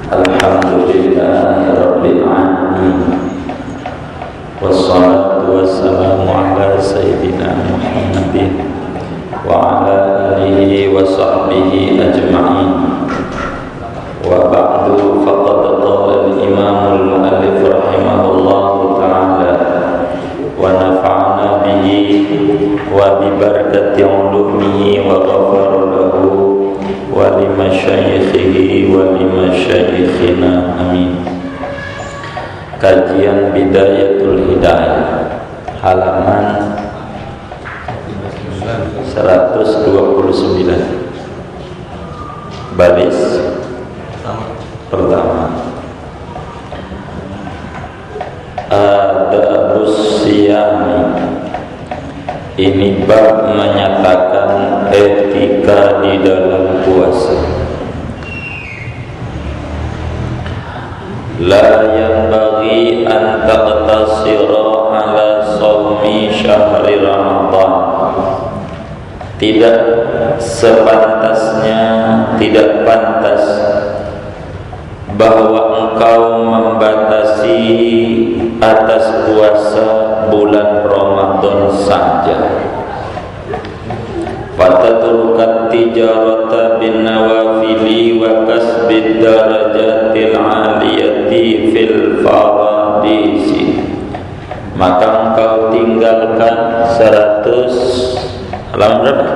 Alhamdulillahirabbil alamin. Wassalatu wassalamu ala sayyidina Muhammadin wa ala alihi wa sahbihi ajma'in. Wa ba'du, faqad qala al-imamul mu'allif rahimahullahu ta'ala wa nafa'ana bihi wa bi barakati ulumihi wa ghafara lahu wa li masyayikhihi wa li masyayikhina, amin. Kajian Bidayatul Hidayah, halaman 129, baris pertama. Adabus siyami, ini bab menyatakan etika di dalam puasa. La yanbaghi an taqtasira ala shaumi syahri Ramadan. Tidak sepantasnya, tidak pantas bahwa engkau membatasi atas puasa bulan Ramadan saja. Fatatrukat tijarata bin nawafili wa kasbid darajatil aliyati fil faradisi, maka engkau tinggalkan 100 halaman berapa?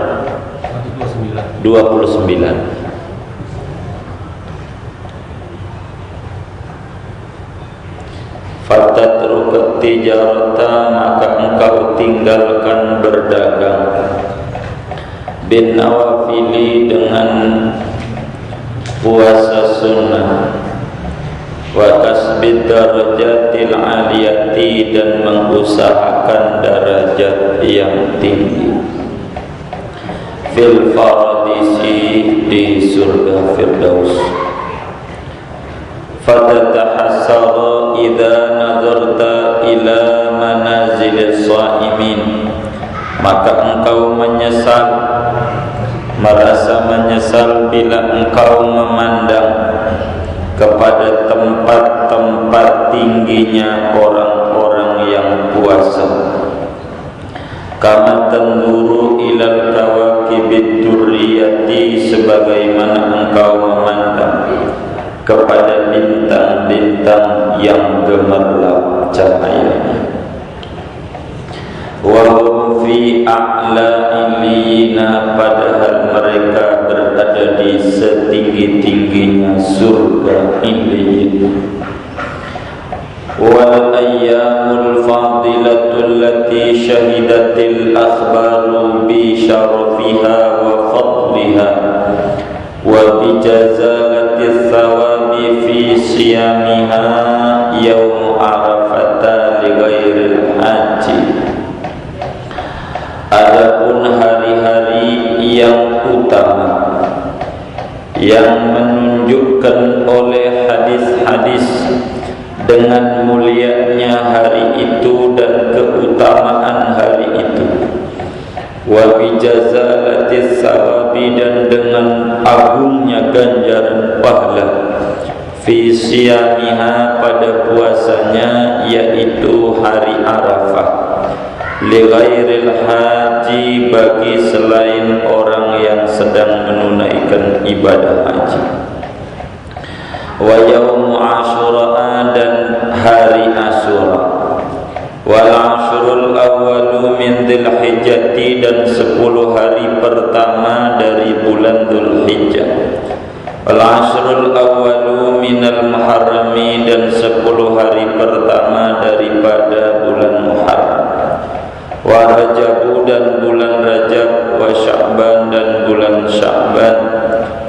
29. Fatatrukat tijarata, maka engkau tinggalkan berdagang, bin nawafili, dengan puasa sunnah, wa kasbid darajatil aliyati, dan mengusahakan derajat yang tinggi, fil faradisi, di surga Firdaus. Fatatahassaru idza nazarta ila manazilis shaimin, maka engkau menyesal, merasa menyesal bila engkau memandang kepada tempat-tempat tingginya orang-orang yang puasa. Kama tanzuru ilal kawakibid durriyati, sebagaimana engkau memandang kepada bintang-bintang yang gemerlap cahayanya. Wa hum fi a'la illiyina, padahal mereka berada di setinggi-tingginya surga Illiyin. Wal ayyamul fadilatul lati syahidatil akhbaru bi syarafiha wa fadliha wa bi jazalatis thawabi fi siyamiha yaum arafata li ghairil haji. Adapun hari-hari yang utama yang menunjukkan oleh hadis-hadis dengan mulianya hari itu dan keutamaan hari itu, wa bijazalatis sawabi, dan dengan agungnya ganjaran pahala, fi siyamiha, pada puasanya, yaitu hari Arafah, li ghairil haji, bagi selain orang yang sedang menunaikan ibadah haji. Wa yaum Asyura, dan hari Asyura. Wal ashrul awwalu min Dzulhijjah, dan 10 hari pertama dari bulan Dzulhijjah. Wal ashrul awwalu minal Muharrami, dan 10 hari pertama daripada bulan Muharram. Wa Rajabu, dan bulan Rajab. Wa Sya'ban, dan bulan Sya'ban.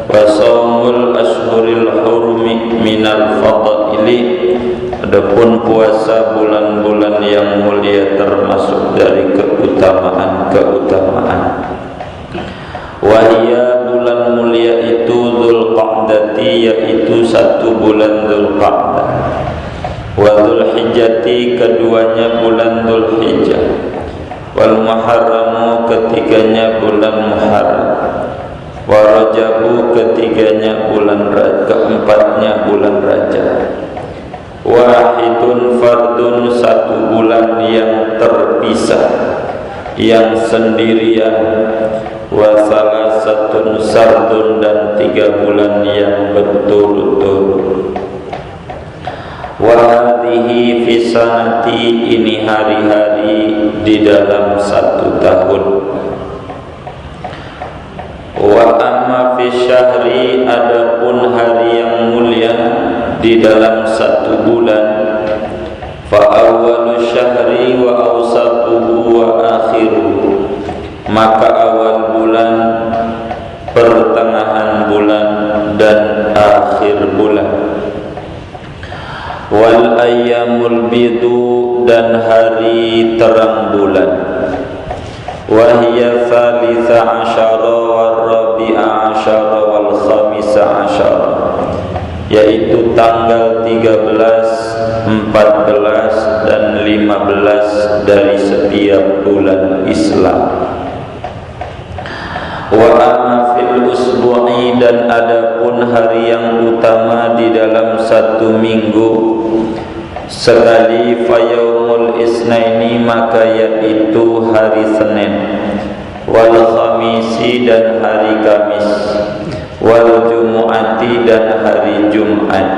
Wa shaumul ashhuril hurmi minal fadaili, adapun puasa bulan-bulan yang mulia termasuk dari keutamaan-keutamaan. Wa hiya, bulan mulia itu, Dzulqa'dati, yaitu 1 bulan Dzulqa'dah. Wa Dzulhijjati, keduanya bulan Dzulhijjah. Wal Muharramu, ketiganya bulan Muharram. wa Rajabu ketiganya bulan keempatnya bulan Rajab, wahidun fardun satu bulan yang terpisah yang sendirian, wa salasatun sardun dan 3 bulan yang berturut-turut. Wa hadhihi fi sanati ini hari-hari di dalam 1 tahun. Wa amma fi syahri adapun hari yang mulia di dalam 1 bulan, fa awwalu syahri wa awsatuhu wa akhiruhu, maka awal bulan, pertengahan bulan dan akhir bulan. Wal ayyamul bidu dan hari terang bulan, wa hiya thalitha asyara wal rabi'a asyara wal khamisa asyara, yaitu tanggal 13, 14 dan 15 dari setiap bulan Islam. Wa amma fil usbu'i dan adapun hari yang utama di dalam 1 minggu sekali, fayaumul isnaini maka yaitu hari Senin, wal khamisi dan hari Kamis, wal jumu'ati dan hari Jumat.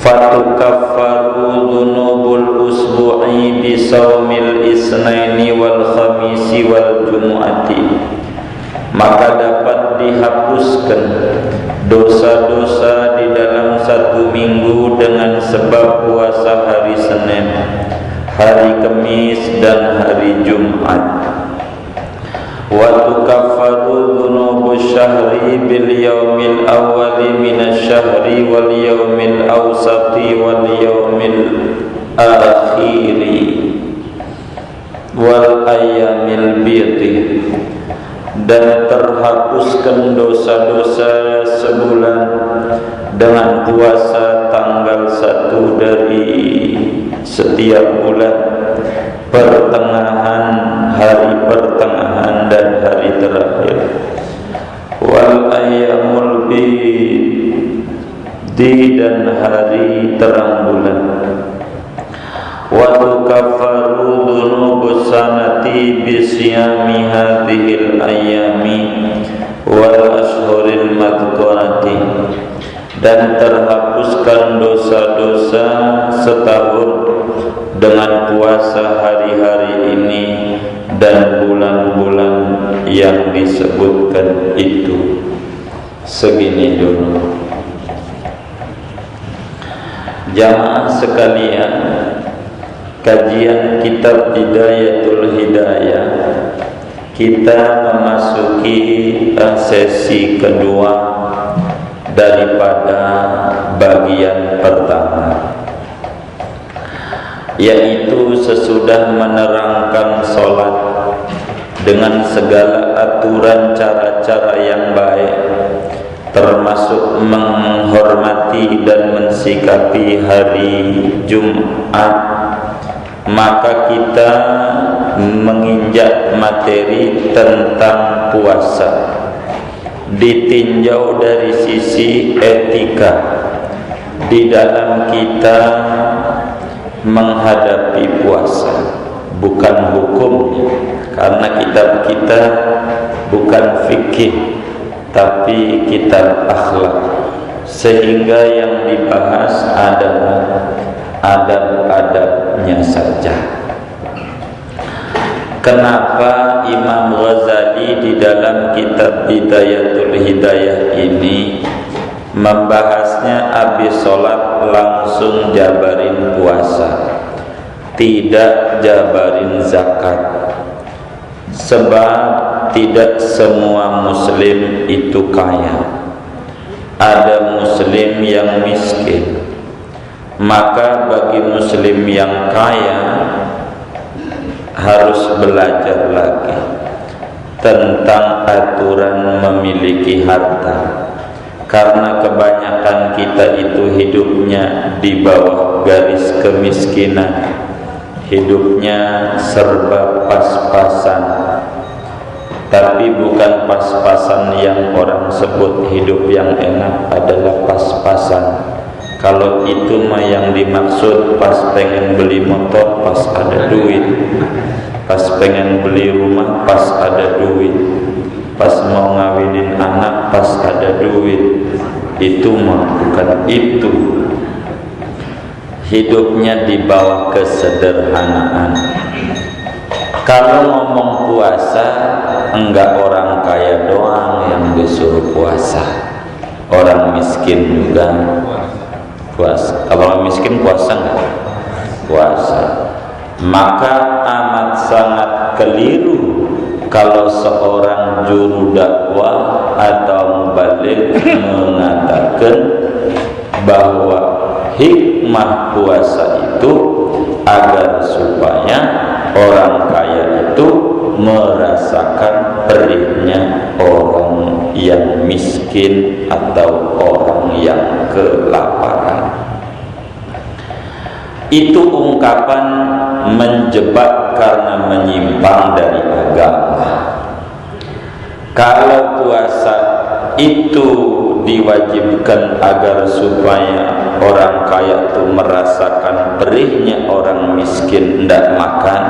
Fatukaffaru dzunubul usbu'i bisaumil isnaini wal khamisi wal jumu'ati, maka dapat dihapuskan dosa-dosa di dalam 1 minggu dengan sebab puasa hari Senin, hari Kamis dan hari Jumat. Wa tukaffaru dzunubus syahri bil yaumil awwali minasy syahri wal yaumil awsati wal yaumil akhiri wal ayyamil bidhi, dan terhapuskan dosa-dosa sebulan dengan puasa tanggal 1 dari setiap bulan, pertengahan, hari pertengahan dan hari terakhir. Wal ayyamul bidhi dan hari terang bulan. Wa tukaffaru dzunubus sanati bisyami hadhil ayyami wal ashhuril madhkurati, dan terhapuskan dosa-dosa setahun dengan puasa hari-hari ini dan bulan-bulan yang disebutkan itu. Segini dulu. Jamaah sekalian, kajian kitab Bidayatul Hidayah, kita memasuki sesi kedua daripada bagian pertama, yaitu sesudah menerangkan sholat dengan segala aturan cara-cara yang baik, termasuk menghormati dan mensikapi hari Jumat, maka kita menginjak materi tentang puasa, ditinjau dari sisi etika di dalam kita menghadapi puasa, bukan hukumnya, karena kitab kita bukan fikih tapi kitab akhlak, sehingga yang dibahas adalah adab-adabnya saja. Kenapa Imam Ghazali di dalam kitab Bidayatul Hidayah ini membahasnya habis sholat langsung jabarin puasa, tidak jabarin zakat? Sebab tidak semua muslim itu kaya, ada muslim yang miskin. Maka bagi muslim yang kaya harus belajar lagi tentang aturan memiliki harta, karena kebanyakan kita itu hidupnya di bawah garis kemiskinan, hidupnya serba pas-pasan. tapi bukan pas-pasan yang orang sebut hidup yang enak adalah pas-pasan. Kalau itu mah yang dimaksud pas pengen beli motor pas ada duit, pas pengen beli rumah pas ada duit, pas mau ngawinin anak pas ada duit. Itu mah bukan itu. Hidupnya di bawah kesederhanaan. Kalau ngomong puasa, enggak orang kaya doang yang disuruh puasa, orang miskin juga puasa. Kalau orang miskin puasa enggak? Puasa. Maka amat sangat keliru kalau seorang juru dakwah atau mubaligh mengatakan bahwa hikmah puasa itu agar supaya orang kaya itu merasakan perihnya orang yang miskin atau orang yang kelaparan. Itu ungkapan menjebak karena menyimpang dari agama. Kalau puasa itu diwajibkan agar supaya orang kaya itu merasakan perihnya orang miskin tidak makan,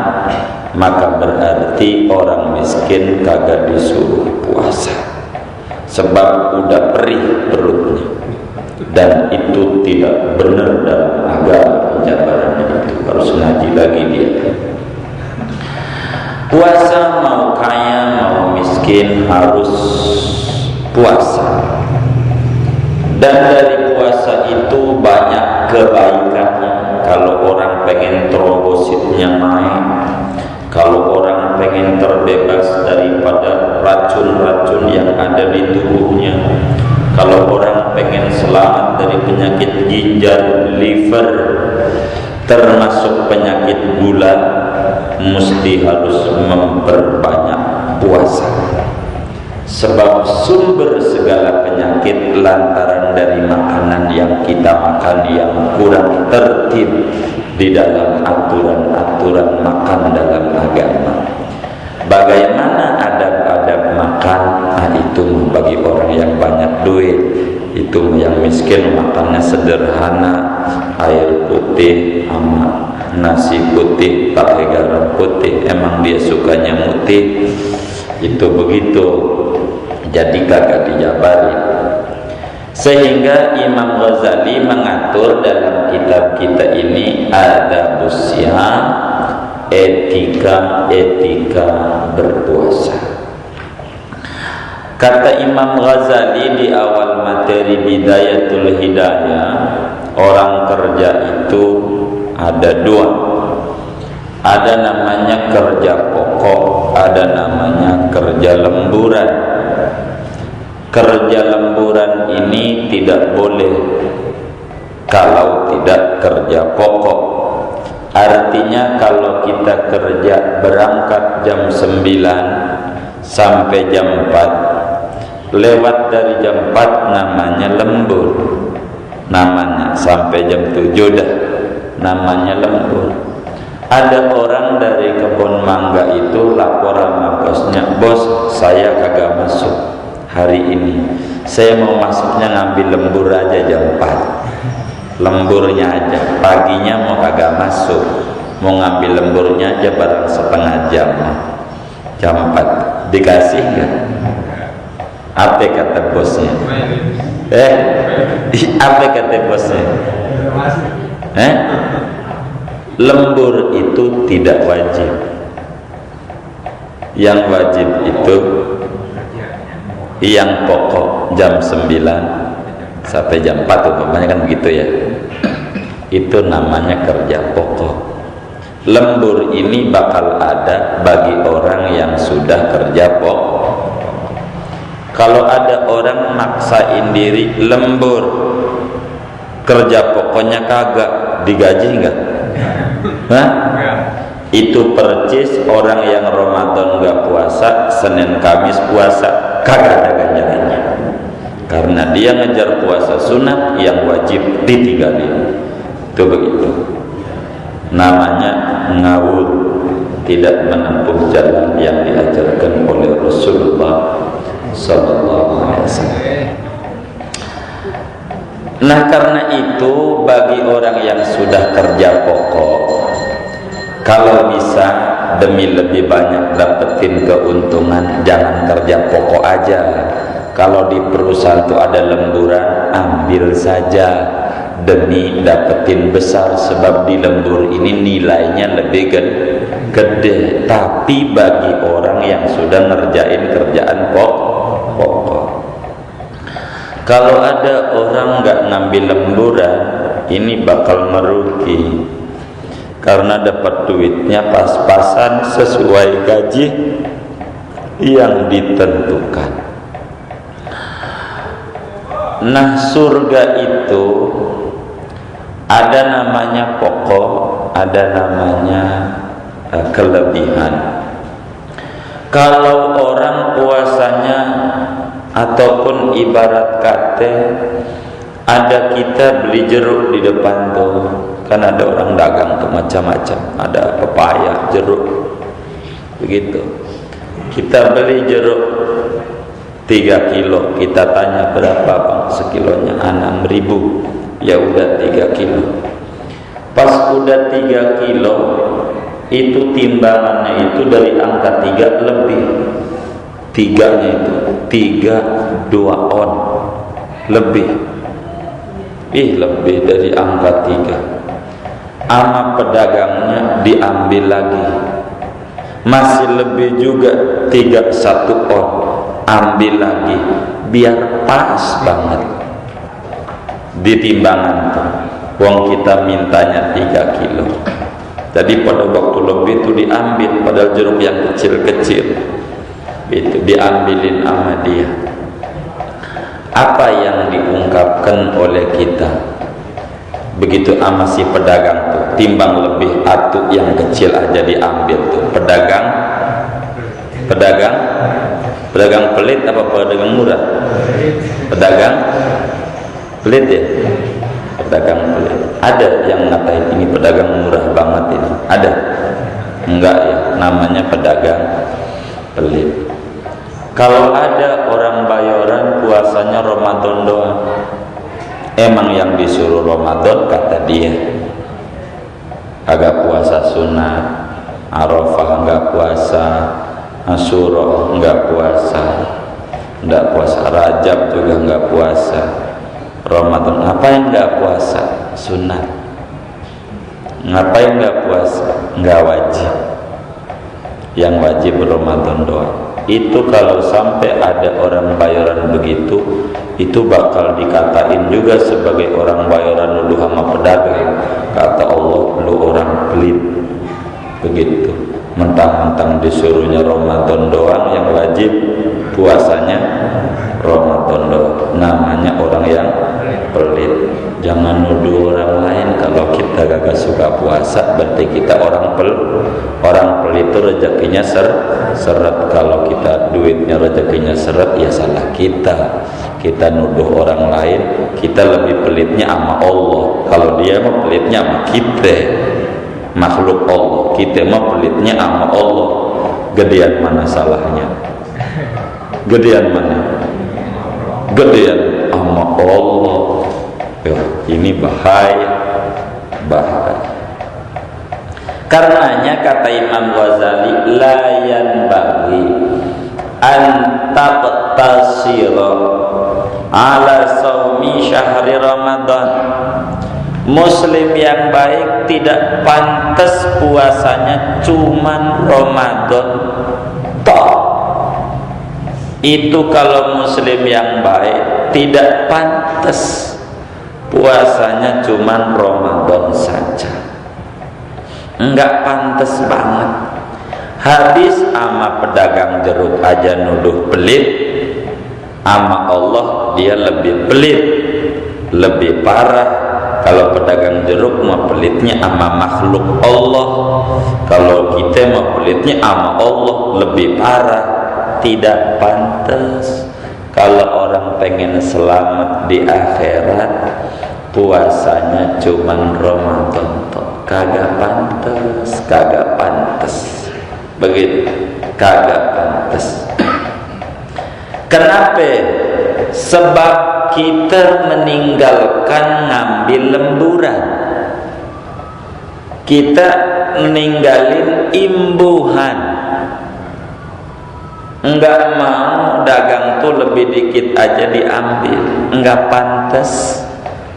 maka berarti orang miskin kagak disuruh puasa, sebab udah perih perutnya, dan itu tidak benar dalam agama. Jabarannya itu harus ngaji lagi dia. Puasa mau kaya mau miskin harus puasa. Dan dari puasa itu banyak kebaikannya. Kalau orang pengen trombositnya naik, kalau orang pengen terbebas daripada racun-racun yang ada di tubuhnya, kalau orang pengen selamat dari penyakit ginjal, liver, termasuk penyakit gula, mesti harus memperbanyak puasa. Sebab sumber segala penyakit lantaran dari makanan yang kita makan yang kurang tertib di dalam aturan-aturan makan dalam agama. Bagaimana adab-adab makan? Nah, itu bagi orang yang banyak duit. Itu yang miskin makannya sederhana, air putih sama nasi putih pakai garam putih, emang dia sukanya mutih. Itu begitu, jadi kagak dijabarin. Sehingga Imam Ghazali mengatur dalam kitab kita ini adabus siyam, etika berpuasa. Kata Imam Ghazali di awal materi Bidayatul Hidayah, orang kerja itu ada dua. Ada namanya kerja pokok, ada namanya kerja lemburan. Kerja lemburan ini tidak boleh kalau tidak kerja pokok. Artinya kalau kita kerja berangkat jam 9 sampai jam 4, lewat dari jam 4 namanya lembur, namanya sampai jam 7 dah namanya lembur. Ada orang dari kebun mangga itu lapor sama bosnya, bos saya kagak masuk hari ini, saya mau masuknya ngambil lembur aja jam 4, lemburnya aja, paginya mau kagak masuk, mau ngambil lemburnya aja barang setengah jam, jam 4 dikasih nggak? Apa kata bosnya? Apa kata bosnya? Lembur itu tidak wajib. Yang wajib itu yang pokok jam 9 sampai jam 4 umpamanya kan begitu ya. Itu namanya kerja pokok. Lembur ini bakal ada bagi orang yang sudah kerja pokok. Kalau ada orang maksain diri lembur, kerja pokoknya kagak, digaji enggak? Hah? Itu percis orang yang Ramadan enggak puasa, Senin Kamis puasa, kagak ada ganjarannya. Karena dia ngejar puasa sunat yang wajib ditinggalin. Itu begitu. Namanya ngawur. tidak menempuh jalan yang diajarkan oleh Rasulullah sallallahu alaihi wasallam. Nah, karena itu bagi orang yang sudah kerja pokok, kalau bisa demi lebih banyak dapetin keuntungan, jangan kerja pokok aja. Kalau di perusahaan itu ada lemburan, ambil saja demi dapetin besar, sebab di lembur ini nilainya lebih gede. Tapi bagi orang yang sudah ngerjain kerjaan pokok, kalau ada orang nggak ngambil lemburan, ini bakal merugi, karena dapat duitnya pas-pasan sesuai gaji yang ditentukan. Nah, surga itu ada namanya pokok, ada namanya kelebihan. Kalau orang puasanya ataupun ibarat kata ada kita beli jeruk di depan tuh, kan ada orang dagang tuh macam-macam, ada pepaya, jeruk, begitu. Kita beli jeruk 3 kilo, kita tanya berapa bang sekilonya, 6.000. Ya udah 3 kilo. Pas udah 3 kilo, itu timbangannya itu dari angka 3 lebih. 3-nya itu 3,2 on lebih. Lebih dari angka 3. Ama pedagangnya diambil lagi, masih lebih juga 3,1 on, ambil lagi biar pas banget di timbangan tuh. Wong kita mintanya 3 kilo, jadi pada waktu lebih itu diambil, padahal jeruk yang kecil-kecil itu diambilin sama dia. Apa yang diungkapkan oleh kita begitu ama si pedagang tuh, timbang lebih atuh yang kecil aja diambil tuh. Pedagang pelit apa pedagang murah? Pedagang pelit ya? Pedagang pelit. Ada yang ngatain ini pedagang murah banget ini? Ada? Enggak ya, namanya pedagang pelit. Kalau ada orang bayaran puasanya Ramadan doang, emang yang disuruh Ramadan kata dia, agak puasa sunat, Arafah enggak puasa, Asyura enggak puasa, Rajab juga enggak puasa, Ramadan ngapain enggak puasa? Sunat. Ngapain enggak puasa? Enggak wajib. Yang wajib Ramadan doang. Itu kalau sampai ada orang bayaran begitu, itu bakal dikatain juga sebagai orang bayaran nuduh sama pedagang. Kata Allah, lu orang pelit. Begitu. Mentang-mentang disuruhnya Ramadan doang, yang wajib puasanya Ramadan doang. Namanya orang yang pelit. Jangan nuduh orang lain kalau kita gak suka puasa, berarti kita orang pelit itu rezekinya seret. Kalau kita duitnya rezekinya seret, ya salah kita. Kita nuduh orang lain, kita lebih pelitnya sama Allah. Kalau dia mah pelitnya sama kita, makhluk Allah. Kita mah pelitnya sama Allah. Gedean mana salahnya? Gedean mana? Gedean sama Allah. Ini bahaya. Karenanya kata Imam Ghazali, la yanbaghi an taqtasira ala shaumi syahri Ramadan. Muslim yang baik tidak pantas puasanya cuman Ramadan toh. Itu kalau muslim yang baik tidak pantas puasanya cuman Ramadan saja. Enggak pantas banget. Habis ama pedagang jeruk aja nuduh pelit, ama Allah dia lebih pelit, lebih parah. Kalau pedagang jeruk mah pelitnya ama makhluk Allah. Kalau kita mah pelitnya ama Allah, lebih parah. Tidak pantas. Kalau orang pengen selamat di akhirat, puasanya cuman Ramadan toh. Kagak pantas. begitu, kagak pantas. Kenapa? Sebab kita meninggalkan ngambil lemburan, kita meninggalin imbuhan. Enggak mau dagang tuh lebih dikit aja diambil, enggak pantas.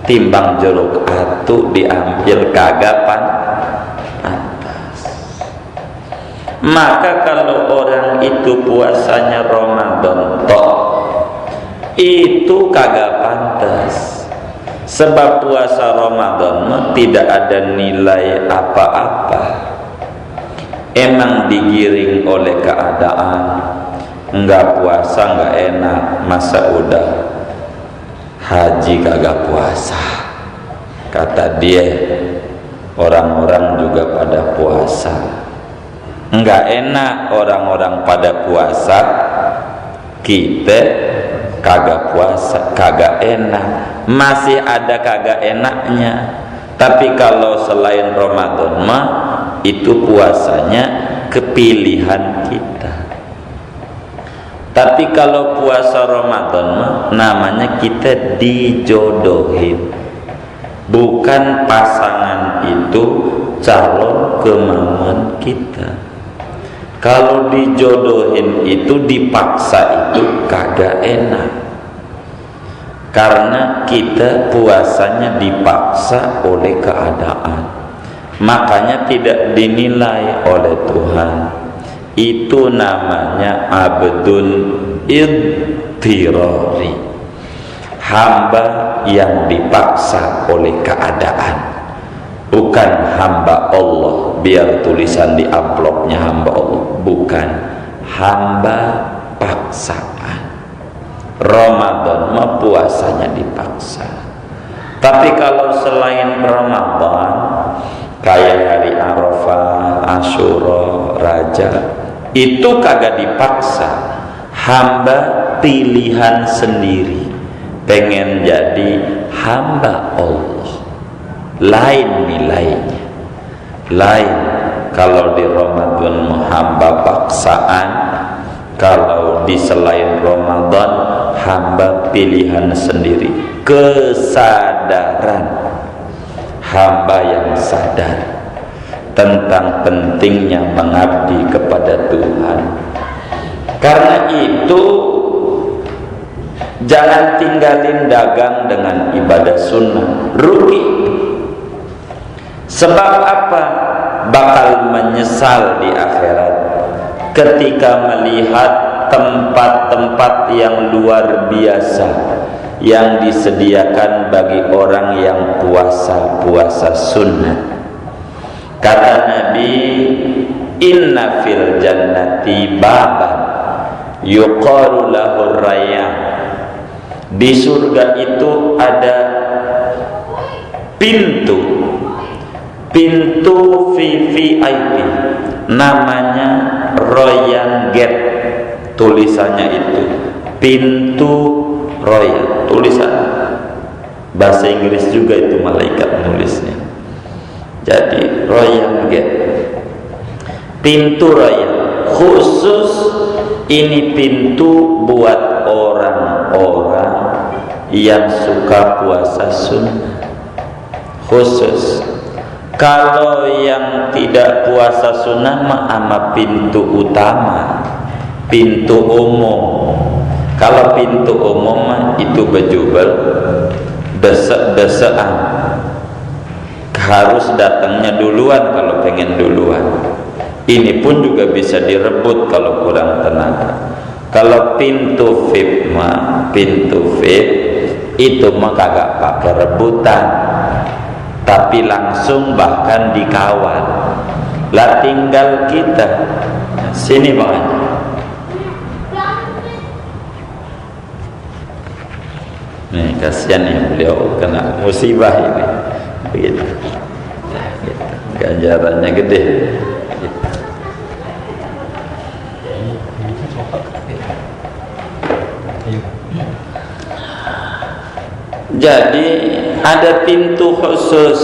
Timbang jeruk atu diambil, kagak pantas. Maka kalau orang itu puasanya Ramadan toh, itu kagak pantas. Sebab puasa Ramadan tidak ada nilai apa-apa. Emang digiring oleh keadaan. Enggak puasa enggak enak, masa udah haji kagak puasa. Kata dia, orang-orang juga pada puasa. Enggak enak orang-orang pada puasa, kita kagak puasa, kagak enak. Masih ada kagak enaknya. Tapi kalau selain Ramadan mah itu puasanya kepilihan kita. Tapi kalau puasa Ramadan mah namanya kita dijodohin. Bukan pasangan itu calon kemauan kita. Kalau dijodohin itu dipaksa, itu kagak enak. Karena kita puasanya dipaksa oleh keadaan, makanya tidak dinilai oleh Tuhan. Itu namanya abdun idtirari, hamba yang dipaksa oleh keadaan, bukan hamba Allah. Biar tulisan di amplopnya hamba Allah, bukan, hamba paksaan. Ramadan mah puasanya dipaksa. Tapi kalau selain Ramadan, kayak hari Arafah, Asyura, Rajab, itu kagak dipaksa. Hamba pilihan sendiri, pengen jadi hamba Allah. Lain nilainya, lain. Kalau di Ramadan hamba paksaan, kalau di selain Ramadan hamba pilihan sendiri. Kesadaran hamba yang sadar tentang pentingnya mengabdi kepada Tuhan. Karena itu jangan tinggalin dagang dengan ibadah sunnah, rugi. Sebab apa? Bakal menyesal di akhirat ketika melihat tempat-tempat yang luar biasa yang disediakan bagi orang yang puasa sunnah. Kata Nabi, inna fil jannati baban yuqalu lahu rayyan. Di surga itu ada pintu VVIP, namanya Royal Gate. Tulisannya itu pintu Royal, tulisan bahasa Inggris juga itu, malaikat nulisnya. Jadi Royal Gate, pintu Royal khusus. Ini pintu buat orang-orang yang suka puasa sunnah khusus. Kalau yang tidak puasa sunnah mah ama pintu utama, pintu umum. Kalau pintu umum mah itu bejubel, desek-desekan, harus datangnya duluan kalau pengen duluan. Ini pun juga bisa direbut kalau kurang tenaga. Kalau pintu VIP mah, pintu VIP itu mah kagak pakai rebutan, tapi langsung bahkan dikawal. Lah tinggal kita sini bang. Nih kasihan ya beliau kena musibah ini. Begitu. Nah, gitu. Ganjarannya gede. Gitu. Jadi ada pintu khusus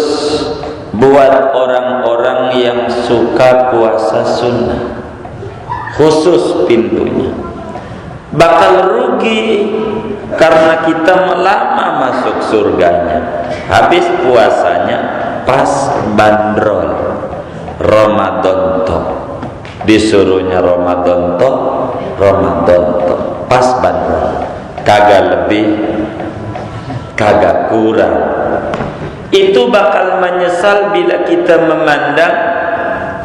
buat orang-orang yang suka puasa sunnah. khusus pintunya. Bakal rugi karena kita lama masuk surganya. Habis puasanya pas bandrol Ramadan toh, disuruhnya Ramadan toh pas bandrol, kagak lebih kagak kurang. Itu bakal menyesal bila kita memandang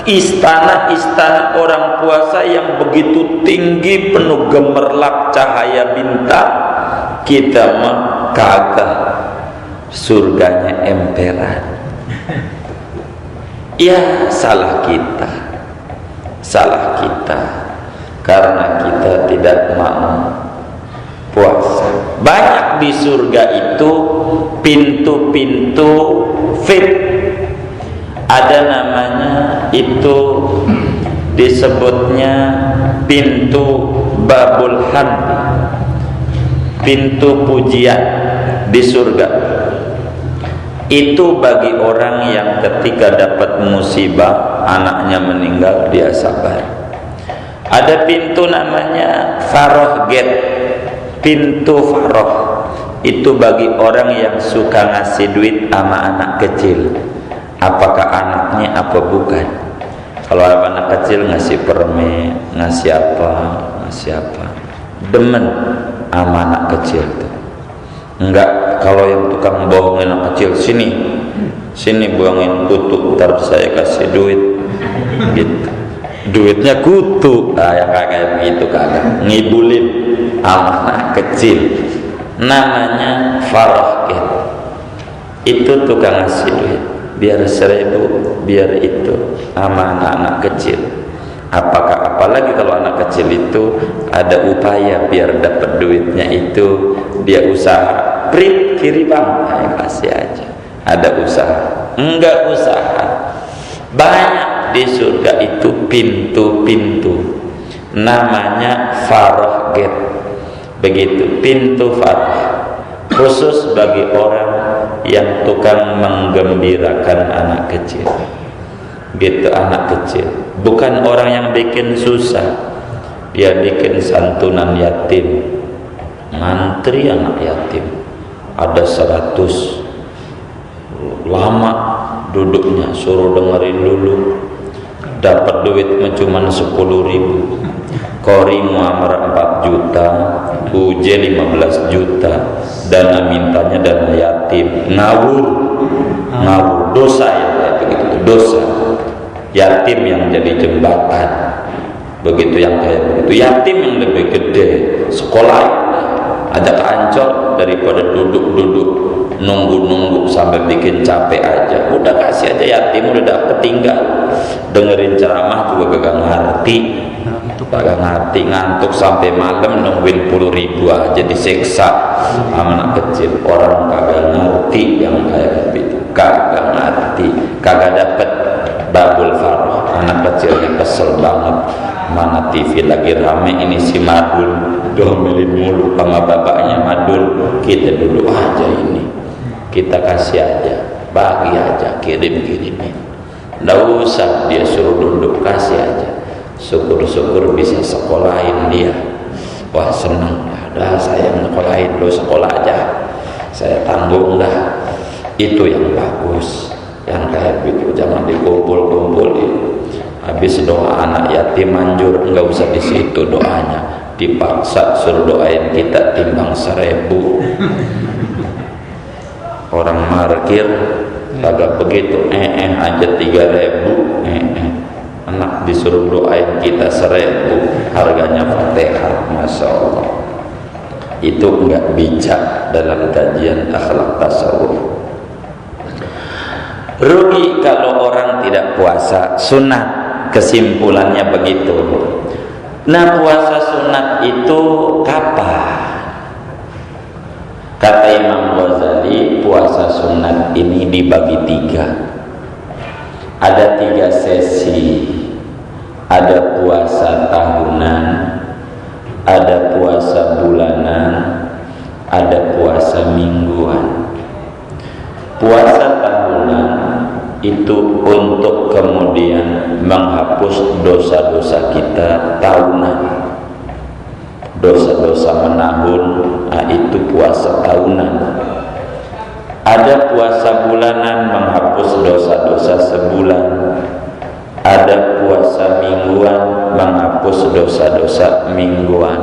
istana-istana orang puasa yang begitu tinggi, penuh gemerlap cahaya bintang. Kita mah kagak, surganya emperan. Ya, salah kita karena kita tidak mau puasa. Banyak di surga itu pintu-pintu VIP, ada namanya itu disebutnya pintu babul hamdi, pintu pujian di surga. Itu bagi orang yang ketika dapat musibah, anaknya meninggal, dia sabar. Ada pintu namanya Faroh Gate, pintu Faroh. Itu bagi orang yang suka ngasih duit sama anak kecil. Apakah anaknya apa bukan? Kalau anak kecil ngasih permen, ngasih apa, demen sama anak kecil tuh. Enggak, kalau yang tukang bohongin anak kecil, sini bohongin kutu, ntar saya kasih duit gitu. Duitnya kutu. Nah, yang kayak begitu kagak, ngibulin anak kecil. Namanya Farohket. Itu tukang ngasih duit, biar 1000, biar itu sama anak-anak kecil. Apalagi kalau anak kecil itu ada upaya biar dapat duitnya itu, dia usaha, print kiri bang, ayo kasih aja. Ada usaha, enggak usaha. Banyak di surga itu pintu-pintu, namanya Faroh Gate. Begitu, pintu Faroh, khusus bagi orang yang tukang menggembirakan anak kecil. Gitu, anak kecil, bukan orang yang bikin susah, dia bikin santunan yatim, mantri anak yatim, ada 100, lama duduknya, suruh dengerin dulu, dapat duit cuma 10.000, kori muamar 4 juta, UJ 15 juta, dana mintanya dana yatim, ngawur, dosa ya, begitu, dosa. Yatim yang jadi jembatan, begitu, yang kayak begitu. Yatim yang lebih gede, sekolah ajak Ancol daripada duduk-duduk nunggu sampai bikin capek aja. Udah kasih aja yatim, udah ketinggal, dengerin ceramah juga kagak ngerti, ngantuk sampai malam nungguin 10.000 aja disiksa sama anak kecil. Orang kagak ngerti yang kayak begitu, kagak ngerti, kagak dapet babul Faroh. Anak kecilnya kesel banget, mana TV lagi rame, ini si Madul domelin mulu sama bapaknya. Madul, kita duduk aja, ini kita kasih aja, bagi aja, kirim-kirimin, nggak usah dia suruh duduk, kasih aja. Syukur-syukur bisa sekolahin dia. Wah, senang, dah saya sekolahin, lo sekolah aja, saya tanggung dah. Itu yang bagus. Yang kayak gitu jangan dikumpul-kumpulin. Habis doa anak yatim manjur, enggak usah di situ doanya, dipaksa suruh doain kita timbang 1000. Orang markir kagak begitu, aja 3.000, anak disuruh doain kita 1000, harganya Fatihah, masya Allah. Itu enggak bijak dalam kajian akhlak tasawuf. Rugi kalau orang tidak puasa sunat, kesimpulannya begitu. Nah, puasa sunat itu kapan? Kata Imam Ghazali, puasa sunat ini dibagi 3. Ada 3 sesi. Ada puasa tahunan, ada puasa bulanan, ada puasa mingguan. Puasa tahunan itu untuk kemudian menghapus menghapus dosa-dosa kita tahunan. Dosa-dosa menahun, itu puasa tahunan. Ada puasa bulanan menghapus dosa-dosa sebulan. Ada puasa mingguan menghapus dosa-dosa mingguan.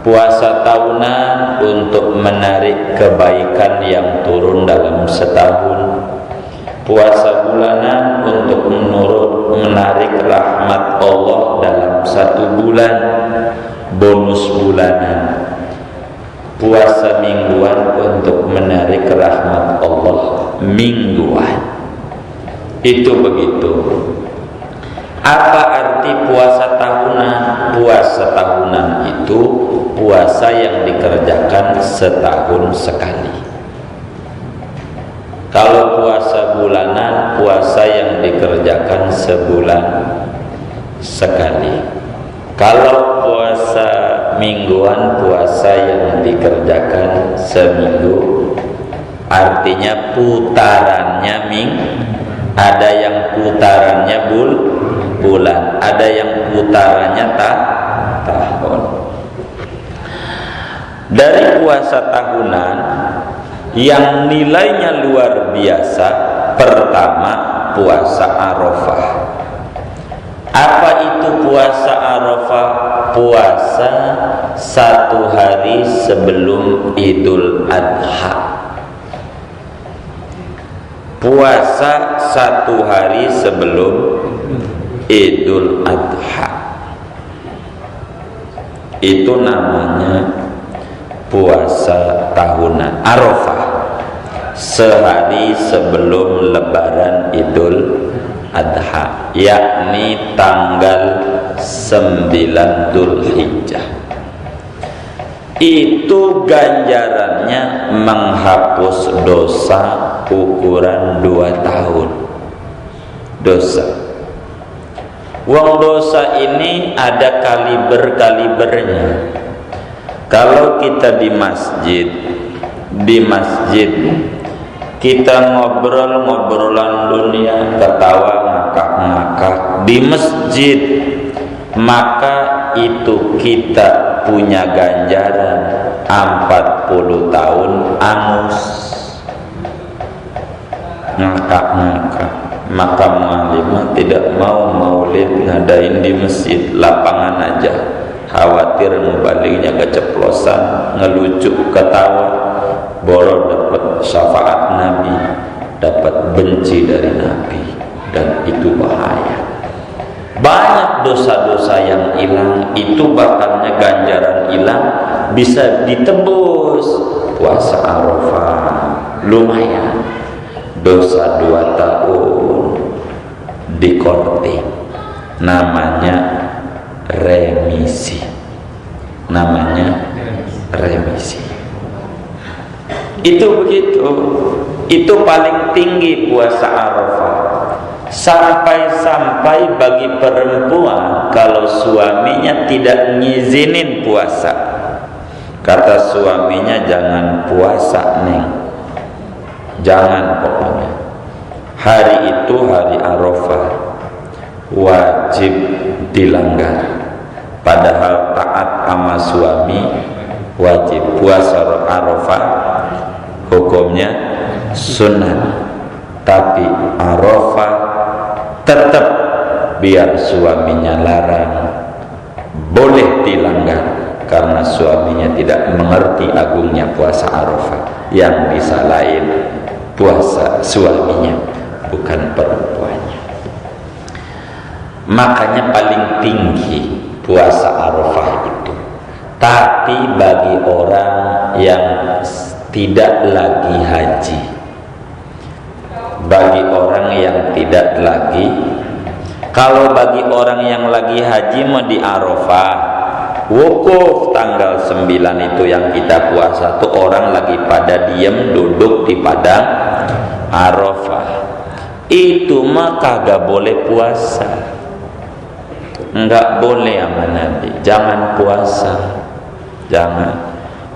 Puasa tahunan untuk menarik kebaikan yang turun dalam setahun. Puasa bulanan untuk menarik rahmat Allah dalam satu bulan, bonus bulanan. Puasa mingguan untuk menarik rahmat Allah mingguan. Itu begitu. Apa arti puasa tahunan? Puasa tahunan itu puasa yang dikerjakan setahun sekali. Kalau puasa bulanan, puasa yang dikerjakan sebulan sekali. Kalau puasa mingguan, puasa yang dikerjakan seminggu. Artinya putarannya ada yang putarannya bulan, ada yang putarannya tahun. Dari puasa tahunan yang nilainya luar biasa, pertama puasa Arafah. Apa itu puasa Arafah? Puasa satu hari sebelum Idul Adha. Puasa satu hari sebelum Idul Adha. Itu namanya puasa tahunan. Arafah sehari sebelum lebaran Idul Adha, yakni tanggal 9 Dzulhijjah. Itu ganjarannya menghapus dosa ukuran 2 tahun. Dosa. Wong dosa ini ada kaliber-kalibernya. Kalau kita di masjid kita ngobrol-ngobrolan dunia, ketawa ngakak-ngakak di masjid, maka itu kita punya ganjaran 40 tahun angus ngakak-ngakak. Maka mu'alimah tidak mau maulid ngadain di masjid, lapangan aja, khawatir mubaliknya keceplosan, ngelucu, ketawa, boro dapat syafaat Nabi, dapat benci dari Nabi, dan itu bahaya. Banyak dosa-dosa yang hilang, itu bakalnya ganjaran hilang bisa ditebus. Puasa Arafah lumayan, dosa 2 tahun dikorting, namanya remisi. Itu begitu. Itu paling tinggi puasa Arafah. Sampai-sampai bagi perempuan, kalau suaminya tidak ngizinin puasa, kata suaminya, jangan puasa neng, jangan pokoknya. Hari itu hari Arafah, wajib dilanggar. Padahal taat sama suami wajib. Puasa Arafah hukumnya sunnah, tapi Arafah tetap biar suaminya larang, boleh dilanggar karena suaminya tidak mengerti agungnya puasa Arafah. Yang disalahin puasa suaminya, bukan perempuannya. Makanya paling tinggi puasa Arafah itu. Tapi bagi orang yang tidak lagi haji, bagi orang yang tidak lagi, kalau bagi orang yang lagi haji mau di Arafah, wukuf tanggal 9 itu yang kita puasa tuh, orang lagi pada diem duduk di padang Arafah, itu mah kagak boleh puasa. Enggak boleh sama Nabi, jangan puasa, jangan.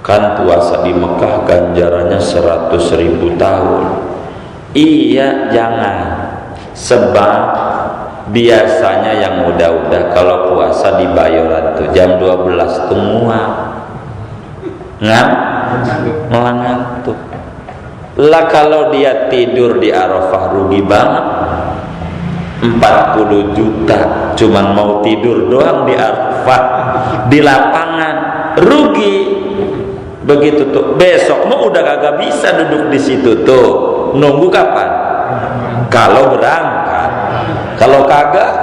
Kan puasa di Mekah ganjarannya 100.000 tahun. Iya, jangan. Sebab biasanya yang udah kalau puasa di Bayoran tuh jam 12 tuh ngantuk lah. Kalau dia tidur di Arafah rugi banget, 40 juta cuman mau tidur doang di Arafah, di lapangan, rugi. Begitu tuh, besok mau udah kagak bisa duduk di situ tuh. Nunggu kapan? Kalau berangkat. Kalau kagak,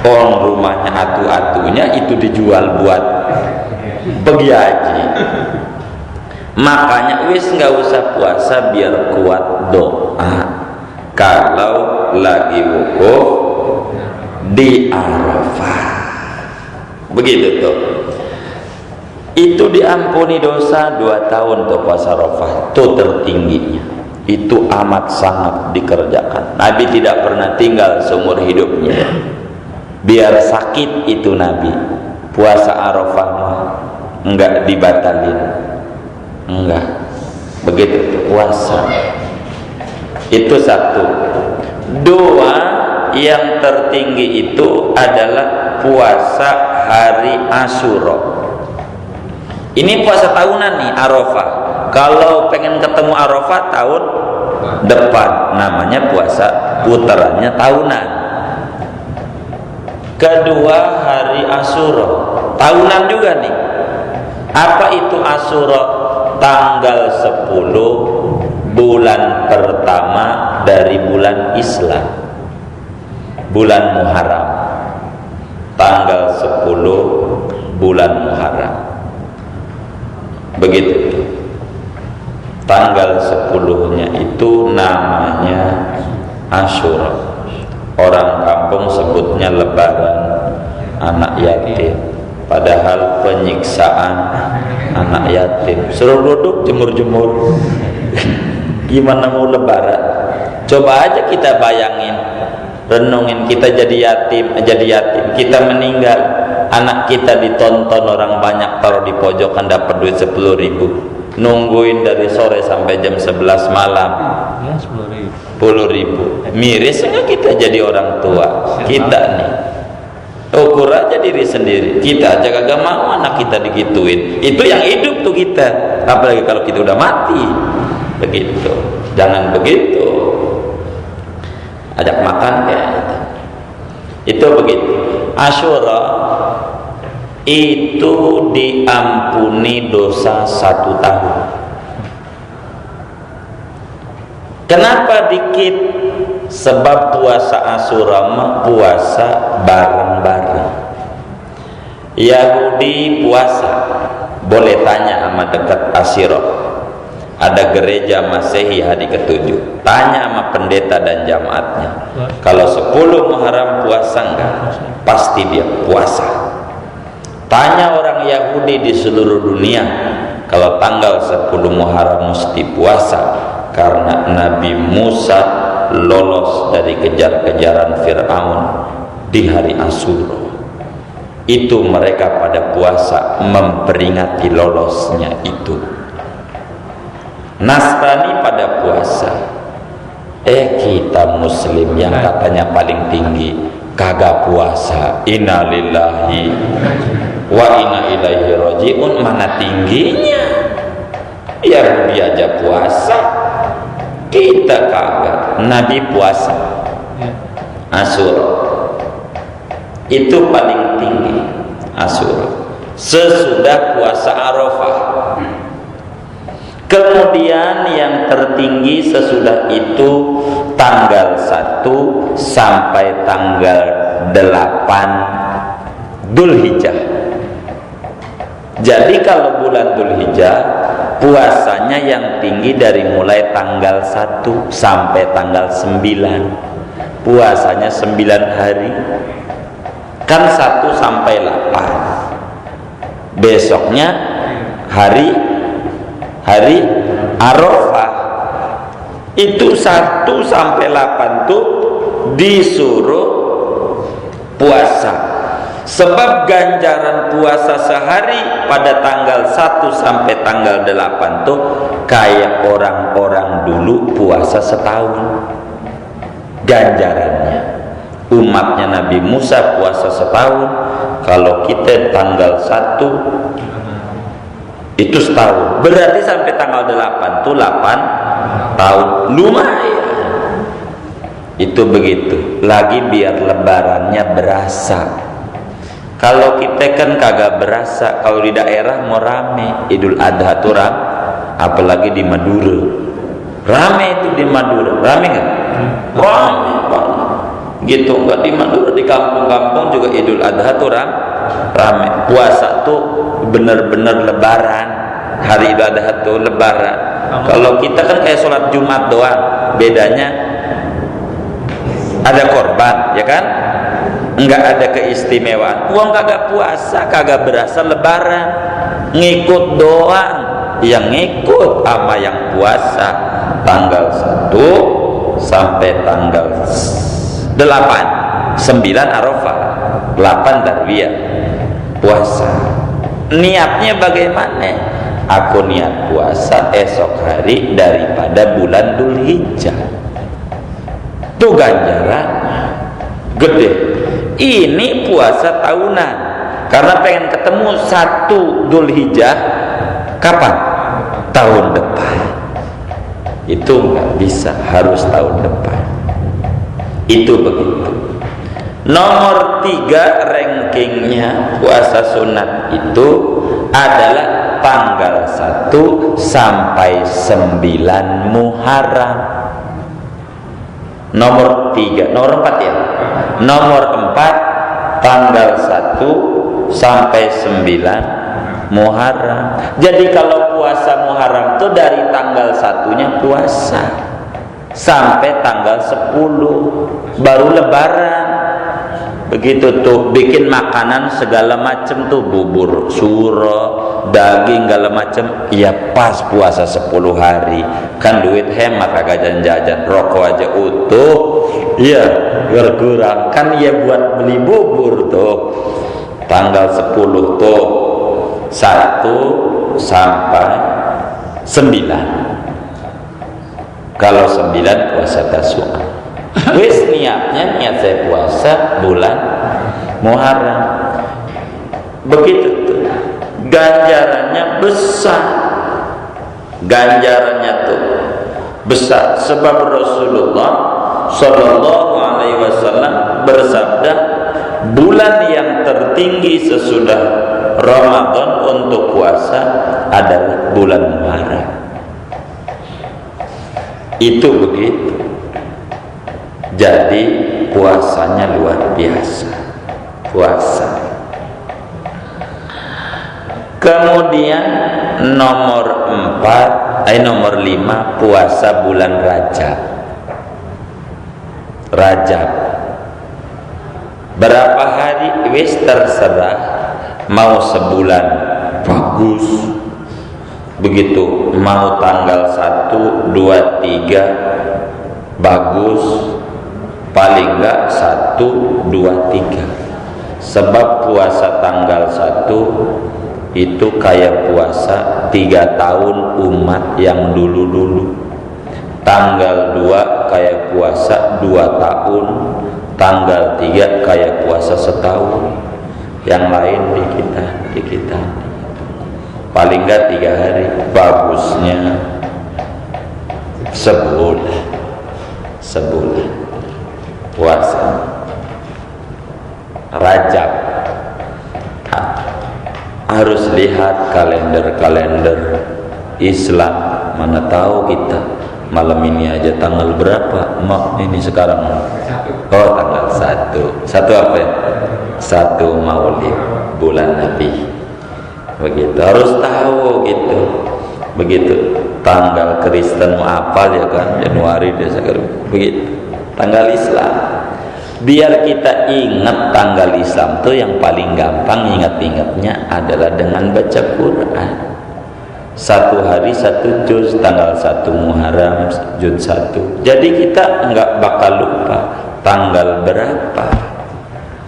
orang rumahnya atu-atunya itu dijual buat pergi haji. Makanya wis nggak usah puasa biar kuat doa. Kalau lagi wukuf di Arafah, begitu tuh. Itu diampuni dosa 2 tahun tuh puasa Arafah, tuh tertingginya. Itu amat sangat dikerjakan. Nabi tidak pernah tinggal seumur hidupnya. Biar sakit itu Nabi. Puasa Arafah mah enggak dibatalin. Enggak. Begitu puasa. Itu 1. 2, yang tertinggi itu adalah puasa hari Asyura. Ini puasa tahunan nih, Arafah. Kalau pengen ketemu Arafah tahun depan, namanya puasa putarannya tahunan. Kedua, hari Asyura, tahunan juga nih. Apa itu Asyura? Tanggal 10 bulan pertama dari bulan Islam, bulan Muharram. Tanggal 10 bulan Muharram. Begitu. Tanggal 10-nya itu namanya Asyura. Orang kampung sebutnya lebaran anak yatim, padahal penyiksaan anak yatim. Suruh duduk jemur-jemur. Gimana mau lebaran? Coba aja kita bayangin, renungin kita jadi yatim, kita meninggal, anak kita ditonton orang banyak, taruh di pojokan dapat duit 10.000, nungguin dari sore sampai jam 11 malam ya, 10.000. Miris enggak kita jadi orang tua? Kita nih ukur aja diri sendiri, kita aja kagak mau anak kita digituin. Itu yang hidup tuh kita, apalagi kalau kita udah mati. Begitu, jangan begitu, ajak makan ya. Itu begitu. Asyura itu diampuni dosa 1 tahun. Kenapa dikit? Sebab puasa Asyura puasa bareng-bareng. Yahudi puasa, boleh tanya sama dekat Asyura. Ada gereja Masehi hari ke-7, tanya sama pendeta dan jamaatnya, kalau 10 Muharram puasa enggak? Pasti dia puasa. Tanya orang Yahudi di seluruh dunia, kalau tanggal 10 Muharram mesti puasa, karena Nabi Musa lolos dari kejar-kejaran Fir'aun di hari Asyura. Itu mereka pada puasa memperingati lolosnya itu. Nasrani pada puasa. Kita Muslim yang katanya paling tinggi kagak puasa. Innalillahi wa inna ilaihi rajiun. Mana tingginya? Yahudi aja puasa, kita kagak. Nabi puasa Asyura, itu paling tinggi Asyura, sesudah puasa Arafah. Kemudian yang tertinggi sesudah itu tanggal 1 sampai tanggal 8 Dzulhijjah. Jadi kalau bulan Dzulhijjah puasanya yang tinggi dari mulai tanggal 1 sampai tanggal 9. Puasanya 9 hari. Kan 1 sampai 8. Besoknya hari Arafah. Itu 1 sampai 8 tuh disuruh puasa. Sebab ganjaran puasa sehari pada tanggal 1 sampai tanggal 8 tuh kayak orang-orang dulu puasa setahun ganjarannya. umatnya Nabi Musa puasa setahun, kalau kita tanggal 1 itu setahun, berarti sampai tanggal 8 itu 8 tahun, lumayan. Itu begitu. Lagi biar lebarannya berasa. Kalau kita kan kagak berasa. Kalau di daerah mau rame Idul Adha tuh apalagi di Madura. Rame itu di Madura. Rame nggak? Rame banget. Gitu nggak di Madura, di kampung-kampung juga Idul Adha tuh rame. Puasa tuh bener-bener lebaran. Hari Idul Adha tuh lebaran. Kalau kita kan kayak sholat Jumat doang. Bedanya ada korban, ya kan? Enggak ada keistimewaan. Uang kagak puasa, kagak berasa lebaran. Ngikut doang. Yang ngikut sama yang puasa tanggal 1 sampai tanggal 8, 9 Arafah, 8 Tarwiyah puasa. Niatnya bagaimana? Aku niat puasa esok hari daripada bulan Dzulhijjah. Itu ganjaran gede. Ini puasa tahunan karena pengen ketemu 1 Dzulhijjah. Kapan? Tahun depan. Itu nggak bisa, harus tahun depan. Itu begitu. Nomor 3 rankingnya puasa sunat itu adalah tanggal 1 sampai 9 Muharram. Nomor 3, nomor 4 ya. Nomor 4 tanggal 1 sampai 9 Muharram. Jadi kalau puasa Muharram itu dari tanggal 1-nya puasa sampai tanggal 10 baru lebaran. Begitu tuh, bikin makanan segala macam tuh, bubur suro, daging segala macam. Ya pas puasa 10 hari. Kan duit hemat, kagak jajan-jajan, rokok aja utuh. Iya, berkurang. Kan ya buat beli bubur tuh. Tanggal 10 tuh 1 sampai 9. Kalau 9 puasa Tasu'a. Wis niat saya puasa bulan Muharram. Begitu tuh. Ganjarannya besar. Ganjarannya tuh besar sebab Rasulullah Shallallahu Alaihi Wasallam bersabda, bulan yang tertinggi sesudah Ramadan untuk puasa adalah bulan Muharram. Itu begitu. Jadi puasanya luar biasa. Puasa. Kemudian nomor 5 puasa bulan Rajab. Rajab. Berapa hari wis terserah, mau sebulan bagus. Begitu, mau tanggal 1, 2, 3 bagus. Paling enggak 1, 2, 3. Sebab puasa tanggal 1 itu kayak puasa 3 tahun umat yang dulu-dulu. Tanggal 2 kayak puasa 2 tahun. Tanggal 3 kayak puasa setahun. Yang lain di kita paling enggak 3 hari, bagusnya sebulan puasa Rajab. Harus lihat kalender Islam. Mana tahu kita malam ini aja tanggal berapa? Ini sekarang tanggal 1 apa ya? 1 Maulid, bulan Nabi. Begitu, harus tahu gitu. Begitu, tanggal Kristen mau apal ya kan, Januari, Desember, begitu. Tanggal Islam, biar kita ingat tanggal Islam tuh yang paling gampang ingat-ingatnya adalah dengan baca Quran. 1 hari 1 juz, tanggal 1 Muharram juz 1. Jadi kita enggak bakal lupa tanggal berapa.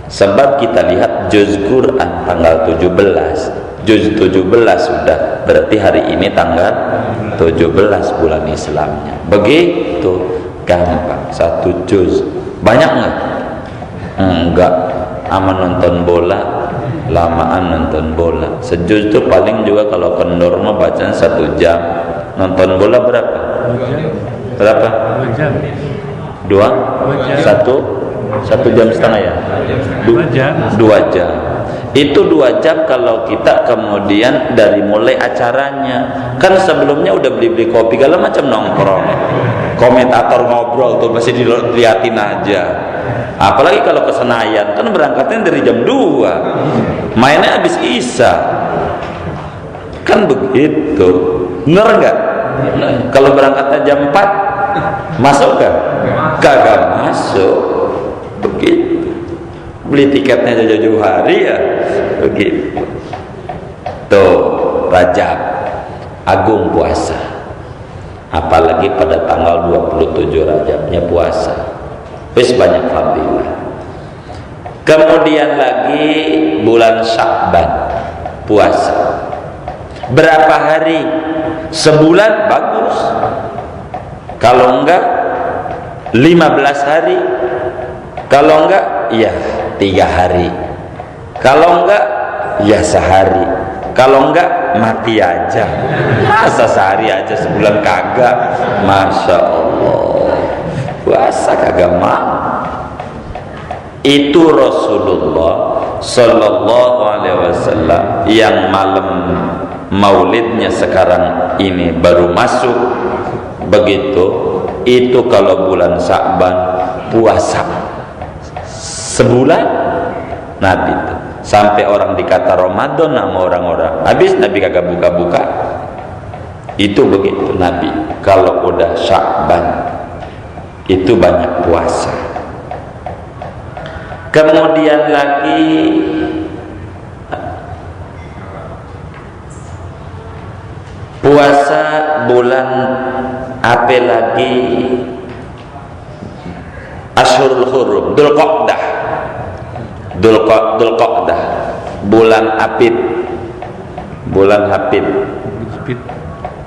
Sebab kita lihat juz Quran tanggal 17, juz 17 sudah, berarti hari ini tanggal 17 bulan Islamnya. Begitu gampang, 1 juz. Banyak nggak? Enggak, aman nonton bola, lamaan nonton bola. Sejus itu paling juga kalau kendor mah bacaan 1 jam. Nonton bola berapa? 2 jam. 1 jam setengah ya? 2 jam. Itu 2 jam kalau kita kemudian dari mulai acaranya. Kan sebelumnya udah beli-beli kopi segala macam nongkrong. Komentator ngobrol tuh masih diliatin aja. Apalagi kalau ke Senayan, kan berangkatnya dari jam 2. Mainnya habis Isya. Kan begitu. Bener enggak? Kalau berangkatnya jam 4, masuk kan? Kagak masuk. Begitu. Beli tiketnya jauh-jauh hari ya. Begitu. Tuh, Rajab Agung puasa. Apalagi pada tanggal 27 Rajabnya puasa. Wis banyak fadilah. Kemudian lagi bulan Sya'ban puasa. Berapa hari? Sebulan bagus. Kalau enggak 15 hari. Kalau enggak ya 3 hari. Kalau enggak ya sehari. Kalau enggak mati aja. Masa sehari aja sebulan kagak? Masya Allah, puasa kagak mau. Itu Rasulullah Sallallahu Alaihi Wasallam yang malam maulidnya sekarang ini baru masuk. Begitu. Itu kalau bulan Sya'ban puasa sebulan Nabi itu. Sampai orang dikata Ramadan sama orang-orang. Habis Nabi kagak buka-buka. Itu begitu Nabi. Kalau udah Sya'ban itu banyak puasa. Kemudian lagi puasa bulan apa lagi? Asyhurul Hurum, Dzulqa'dah, bulan Apit, bulan Hapit,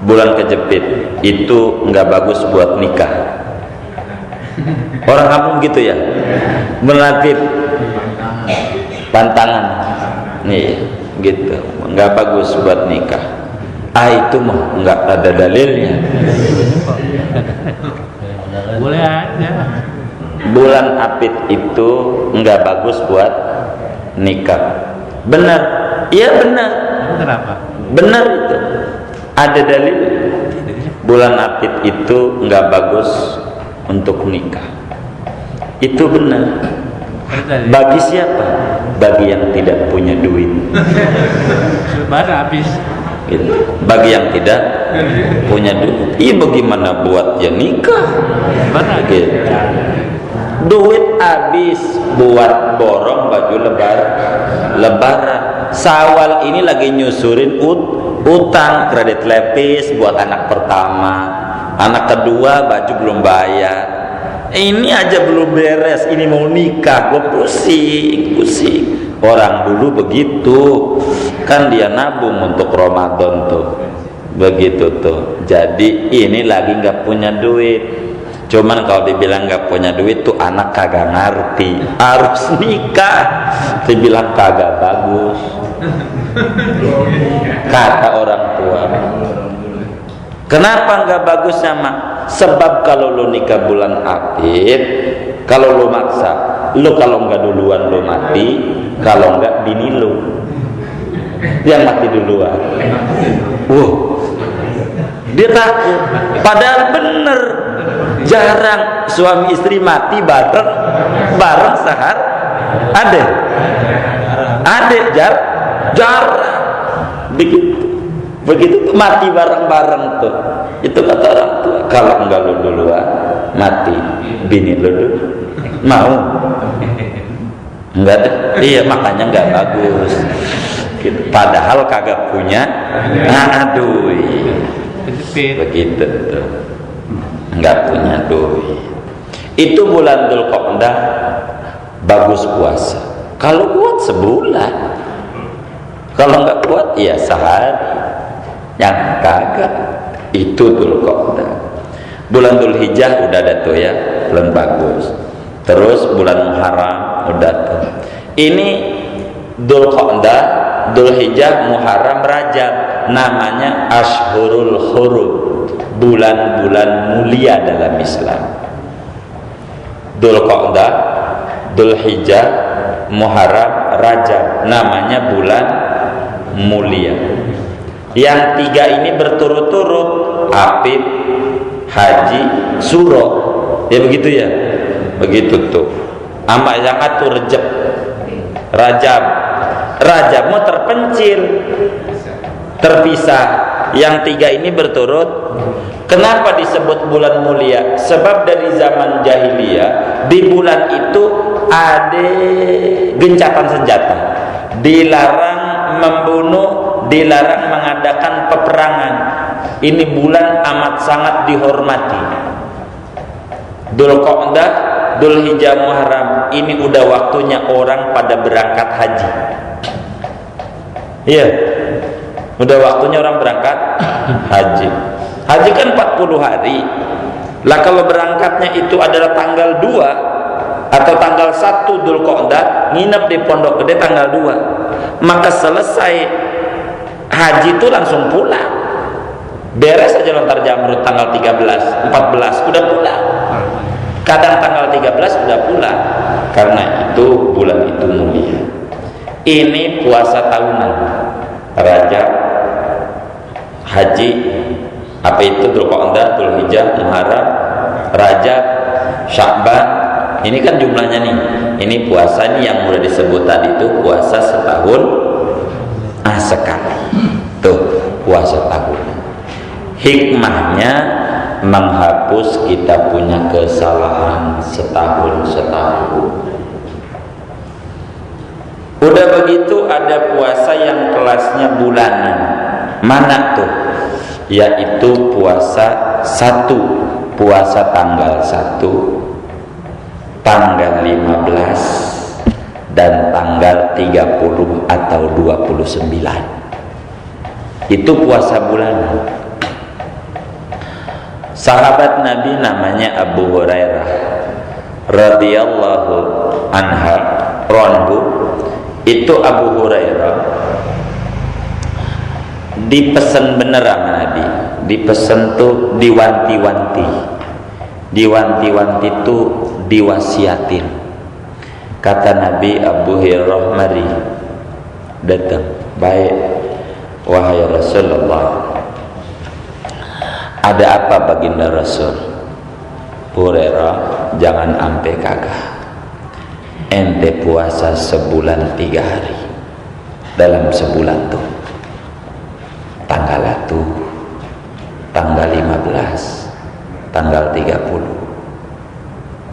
bulan kejepit. Itu nggak bagus buat nikah. Orang kampung gitu ya, melatih pantangan, nih, gitu, nggak bagus buat nikah. Itu mah nggak ada dalilnya. Boleh aja. Bulan Apit itu nggak bagus buat nikah. Benar? Iya benar. Kenapa? Benar itu. Ada dalil. Bulan Apit itu nggak bagus untuk nikah. Itu benar. Bagi siapa? Bagi yang tidak punya duit. Lebaran habis. Gitu. Bagi yang tidak punya duit, bagaimana buat ya nikah? Gitu. Duit habis buat borong baju lebaran. Sawal ini lagi nyusurin utang kredit lepis buat anak pertama, anak kedua baju belum bayar. Ini aja belum beres, ini mau nikah, gue pusing. Orang dulu begitu, kan dia nabung untuk Ramadan tuh, begitu tuh. Jadi ini lagi nggak punya duit. Cuman kalau dibilang nggak punya duit tuh anak kagak ngerti, harus nikah. Dibilang kagak bagus, kata orang tua. Kenapa nggak bagusnya mak? Sebab kalau lo nikah bulan Apit, kalau lo maksa, lo kalau nggak duluan lo mati, kalau nggak bini lo yang mati duluan. Dia takut. Padahal bener, jarang suami istri mati bareng sehar. Ada jarang begitu tuh mati bareng-bareng tuh. Itu kata orang tua. Kalau enggak lu duluan mati, bini lu dulu mau enggak deh. Iya, makanya enggak bagus gitu. Padahal kagak punya begitu tuh, enggak punya duit. Itu bulan Dzulqa'dah bagus puasa. Kalau kuat sebulan, kalau enggak kuat ya sehari. Yang kagak itu Dzulqa'dah. Bulan Dzulhijjah udah ada tuh ya, bulan bagus. Terus bulan Muharram udah tuh. Ini Dzulqa'dah, Dzulhijjah, Muharram, Rajab, namanya Ashhurul Hurum, bulan-bulan mulia dalam Islam. Dzulqa'dah, Dzulhijjah, Muharram, Rajab, namanya bulan mulia. Yang tiga ini berturut-turut, Apit, Haji, Suro, ya begitu ya, begitu tuh. Amak jangan tuh Rajab mau terpencil, terpisah. Yang tiga ini berturut. Kenapa disebut bulan mulia? Sebab dari zaman jahiliyah di bulan itu ada gencatan senjata, dilarang membunuh, dilarang mengadakan peperangan. Ini bulan amat sangat dihormati. Dzulqa'dah, Dzulhijjah, Muharram, ini udah waktunya orang pada berangkat haji. Iya, udah waktunya orang berangkat haji. Haji kan 40 hari. Lah kalau berangkatnya itu adalah tanggal 2 atau tanggal 1 Dzulqa'dah, nginep di Pondok Gede tanggal 2, maka selesai haji itu langsung pulang. Beres aja lontar jamrut tanggal 13, 14 udah pulang. Kadang tanggal 13 udah pulang. Karena itu bulan itu mulia. Ini puasa tahunan. Rajab, Haji, apa itu Dzulqa'dah, Dzulhijjah, Muharram, Rajab, Sya'ban. Ini kan jumlahnya nih. Ini puasa nih yang udah disebut tadi itu puasa setahun sekali. Tuh, puasa tahunan. Hikmahnya menghapus kita punya kesalahan setahun. Udah begitu ada puasa yang kelasnya bulanan. Mana tuh? Yaitu puasa 1, puasa tanggal 1, tanggal 15 dan tanggal 30 atau 29. Itu puasa bulanan. Sahabat Nabi namanya Abu Hurairah radhiyallahu anhu. Itu Abu Hurairah dipesan bener sama Nabi. Dipesan tuh diwanti-wanti tuh diwasiatin. Kata Nabi, Abu Hurairah, mari datang. Baik, wahai Rasulullah, ada apa baginda Rasul? Hurairah, jangan ampe kagak. Ente puasa sebulan 3 hari. Dalam sebulan tuh tanggal 1, tanggal 15, tanggal 30,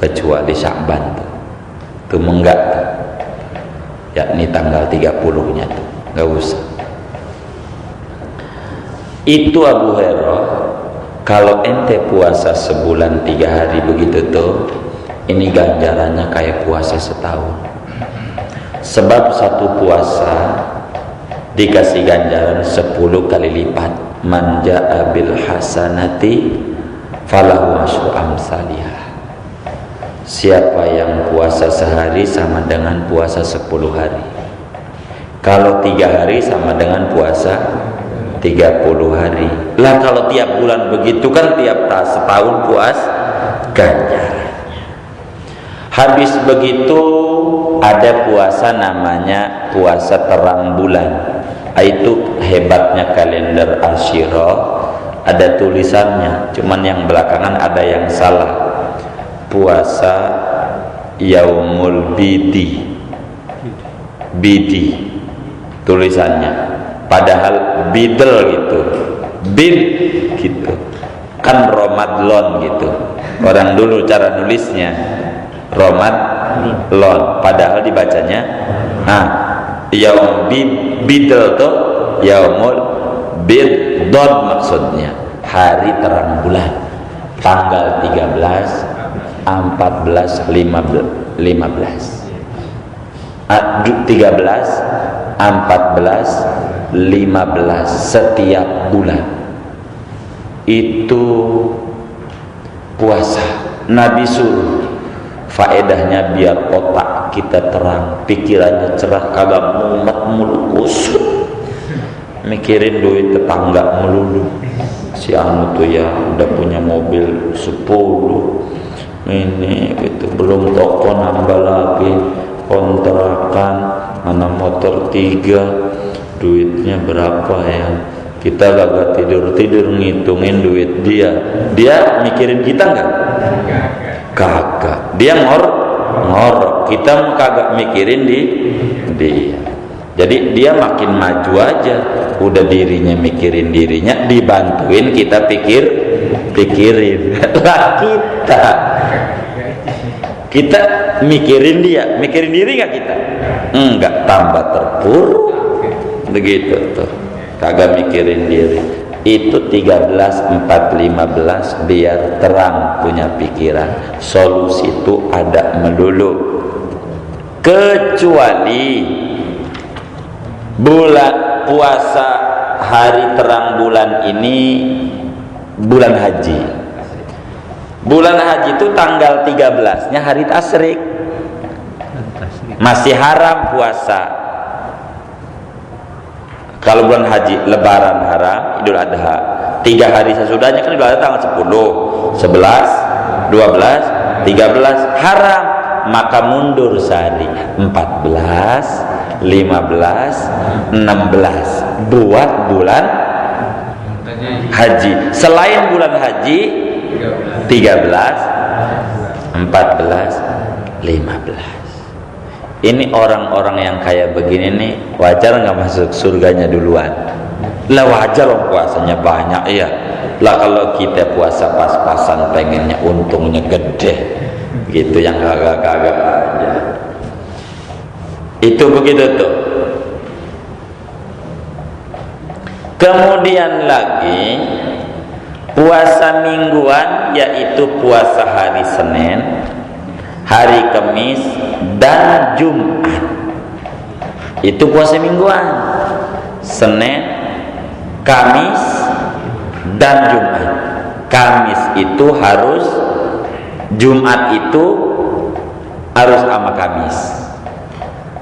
kecuali Sya'ban tuh menggak tuh, yakni tanggal 30-nya tuh nggak usah. Itu Abu Hurairah, kalau ente puasa sebulan 3 hari begitu tuh, ini ganjarannya kayak puasa setahun. Sebab satu puasa dikasih ganjaran 10 kali lipat. Man ja'a bil hasanati falahu asyru amsalihah. Siapa yang puasa sehari sama dengan puasa 10 hari. Kalau 3 hari sama dengan puasa 30 hari. Lah kalau tiap bulan begitu kan tiap setahun puas ganjarannya. Habis begitu ada puasa namanya puasa terang bulan. Itu hebatnya kalender Asyura, ada tulisannya, cuman yang belakangan ada yang salah. Puasa Yaumul Bidi tulisannya, padahal bidel gitu, bid gitu kan, Ramadan gitu. Orang dulu cara nulisnya Ramadan, padahal dibacanya Yaum bidel tuh Yaumul Bidon, maksudnya hari terang bulan, tanggal 13, 14, 15, 13, 14, 15 setiap bulan itu puasa. Nabi suruh, faedahnya biar otak kita terang, pikirannya cerah, kagak mumet mulu kusut, mikirin duit tetangga melulu. Si anu tuh ya udah punya mobil 10 ini gitu, belum toko nambah lagi, kontrakan, mana motor 3, duitnya berapa ya. Kita kagak tidur ngitungin duit dia mikirin kita nggak? Kagak. Dia ngorok, kita kagak mikirin dia. Jadi dia makin maju aja, udah dirinya mikirin dirinya, dibantuin kita pikirin lah kita mikirin dia, mikirin diri nggak kita? Enggak, tambah terpuruk begitu tuh, kagak mikirin diri. Itu 13, 4, 15 biar terang punya pikiran. Solusi itu ada melulu, kecuali bulan puasa hari terang bulan ini bulan haji. Bulan haji itu tanggal 13-nya hari tasyrik, masih haram puasa. Kalau bulan haji, lebaran haram, idul adha 3 hari sesudahnya kan idul adha tanggal 10, 11, 12, 13 haram, maka mundur sehari 14, 15, 16 buat bulan haji. Selain bulan haji 13, 14, 15. Ini orang-orang yang kayak begini nih, wajar nggak masuk surganya duluan? Lah wajar loh, puasanya banyak ya. Lah kalau kita puasa pas-pasan pengennya untungnya gede gitu, yang kagak-kagak aja. Itu begitu tuh. Kemudian lagi puasa mingguan, yaitu puasa hari Senin, hari Kamis, dan Jumat. Itu puasa mingguan, Senin, Kamis, dan Jumat. Kamis itu harus, Jumat itu harus sama Kamis,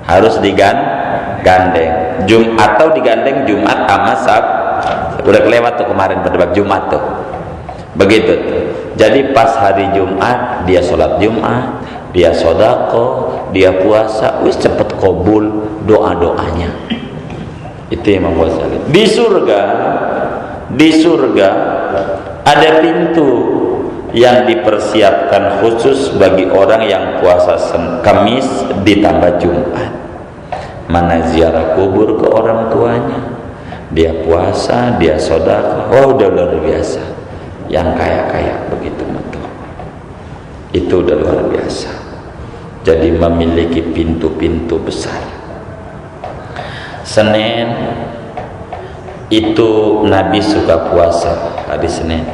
harus digandeng atau digandeng Jumat sama Sabtu. Udah kelewat tuh kemarin berdebat Jumat tuh, begitu tuh. Jadi pas hari Jumat dia sholat Jumat, dia sodako, dia puasa, wis cepet kabul doa-doanya. Itu yang membuat saya di surga ada pintu yang dipersiapkan khusus bagi orang yang puasa Kamis ditambah Jumat. Mana ziarah kubur ke orang tuanya, dia puasa, dia sodako, udah luar biasa. Yang kaya-kaya begitu betul, itu udah luar biasa. Jadi memiliki pintu-pintu besar. Senin itu Nabi suka puasa hari Senin.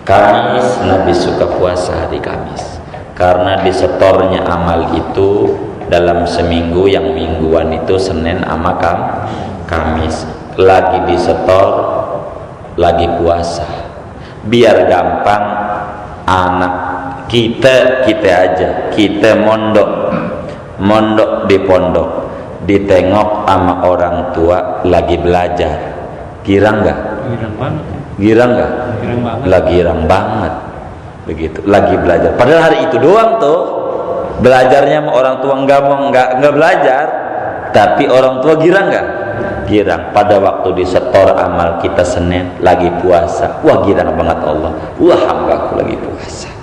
Kamis Nabi suka puasa hari Kamis, karena disetornya amal itu dalam seminggu, yang mingguan itu Senin sama Kamis, lagi disetor lagi puasa, biar gampang anak kita aja, kita mondok di pondok, ditengok sama orang tua lagi belajar, girang nggak? Girang nggak? Girang banget begitu, lagi belajar. Padahal hari itu doang tuh belajarnya sama orang tua, nggak belajar, tapi orang tua girang nggak? Girang. Pada waktu disetor amal kita Senin lagi puasa, wah girang banget Allah, wah hambaku lagi puasa.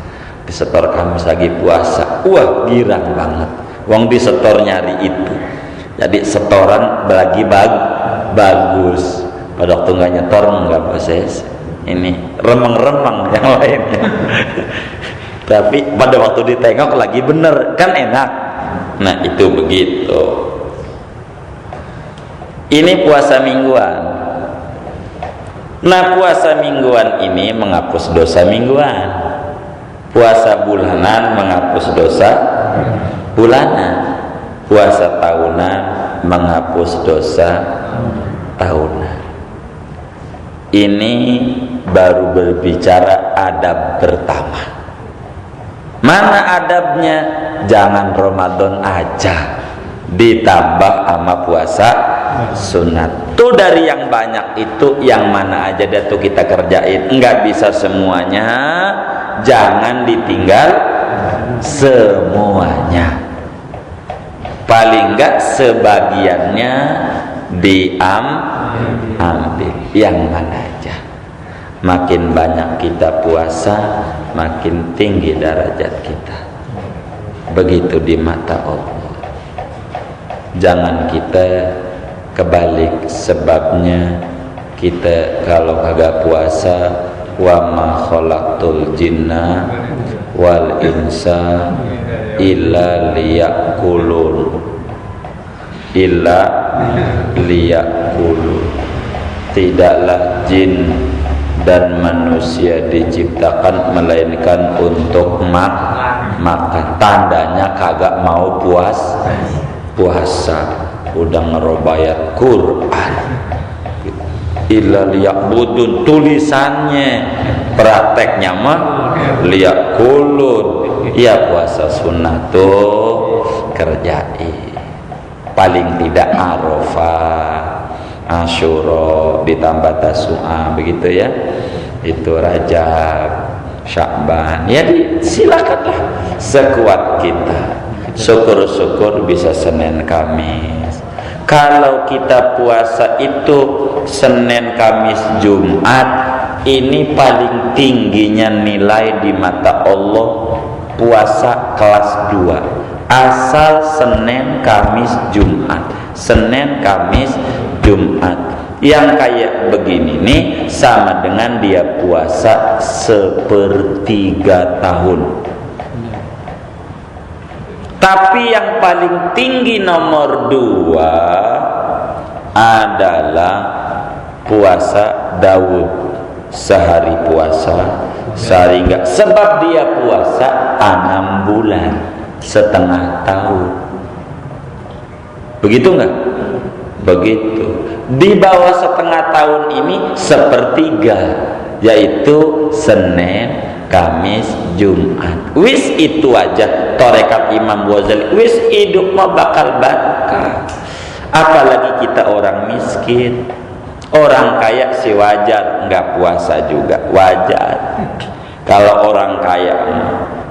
Disetor Kamis lagi puasa, wah girang banget, wong disetor nyari itu. Jadi setoran lagi bagus. Pada waktu nggak nyetor nggak proses, ini remang-remang yang lainnya. Tapi pada waktu ditengok lagi bener, kan enak. Nah itu begitu. Ini puasa mingguan. Nah puasa mingguan ini menghapus dosa mingguan. Puasa bulanan menghapus dosa bulanan. Puasa tahunan menghapus dosa tahunan. Ini baru berbicara adab pertama. Mana adabnya? Jangan Ramadan aja, ditambah sama puasa sunat. Tuh dari yang banyak itu yang mana aja dah tuh kita kerjain. Enggak bisa semuanya, jangan ditinggal semuanya. Paling enggak sebagiannya diambil. Yang mana aja. Makin banyak kita puasa, makin tinggi derajat kita. Begitu di mata Allah. Jangan kita kebalik, sebabnya kita kalau kagak puasa, wa ma khalaqtul jinna wal insa illa liya'kulun, illa liya'kulun. Tidaklah jin dan manusia diciptakan melainkan untuk makan. Tandanya kagak mau puasa. Udah ngerobayat Quran, illa liya'budun, tulisannya, prakteknya mah liya'kulun. Ya puasa sunnah tuh kerjain. Paling tidak Arafah, Asyura ditambah Tasu'a, begitu ya. Itu Rajab, Sya'ban. Ya silakanlah sekuat kita. Syukur-syukur bisa Senin Kamis. Kalau kita puasa itu Senin Kamis Jumat, ini paling tingginya nilai di mata Allah puasa kelas 2. Asal Senin Kamis Jumat, Senin Kamis Jumat. Yang kayak begini nih sama dengan dia puasa 1/3 tahun. Tapi yang paling tinggi nomor 2 adalah puasa Daud. Sehari puasa, sehari enggak. Sebab dia puasa 6 bulan, setengah tahun. Begitu enggak? Begitu. Di bawah setengah tahun ini 1/3, yaitu Senin, Kamis, Jumat. Wis itu aja torekat Imam Ghazali. Wis hidup mah bakal barokah. Apalagi kita orang miskin. Orang kaya sih wajar nggak puasa juga, wajar. Kalau orang kaya,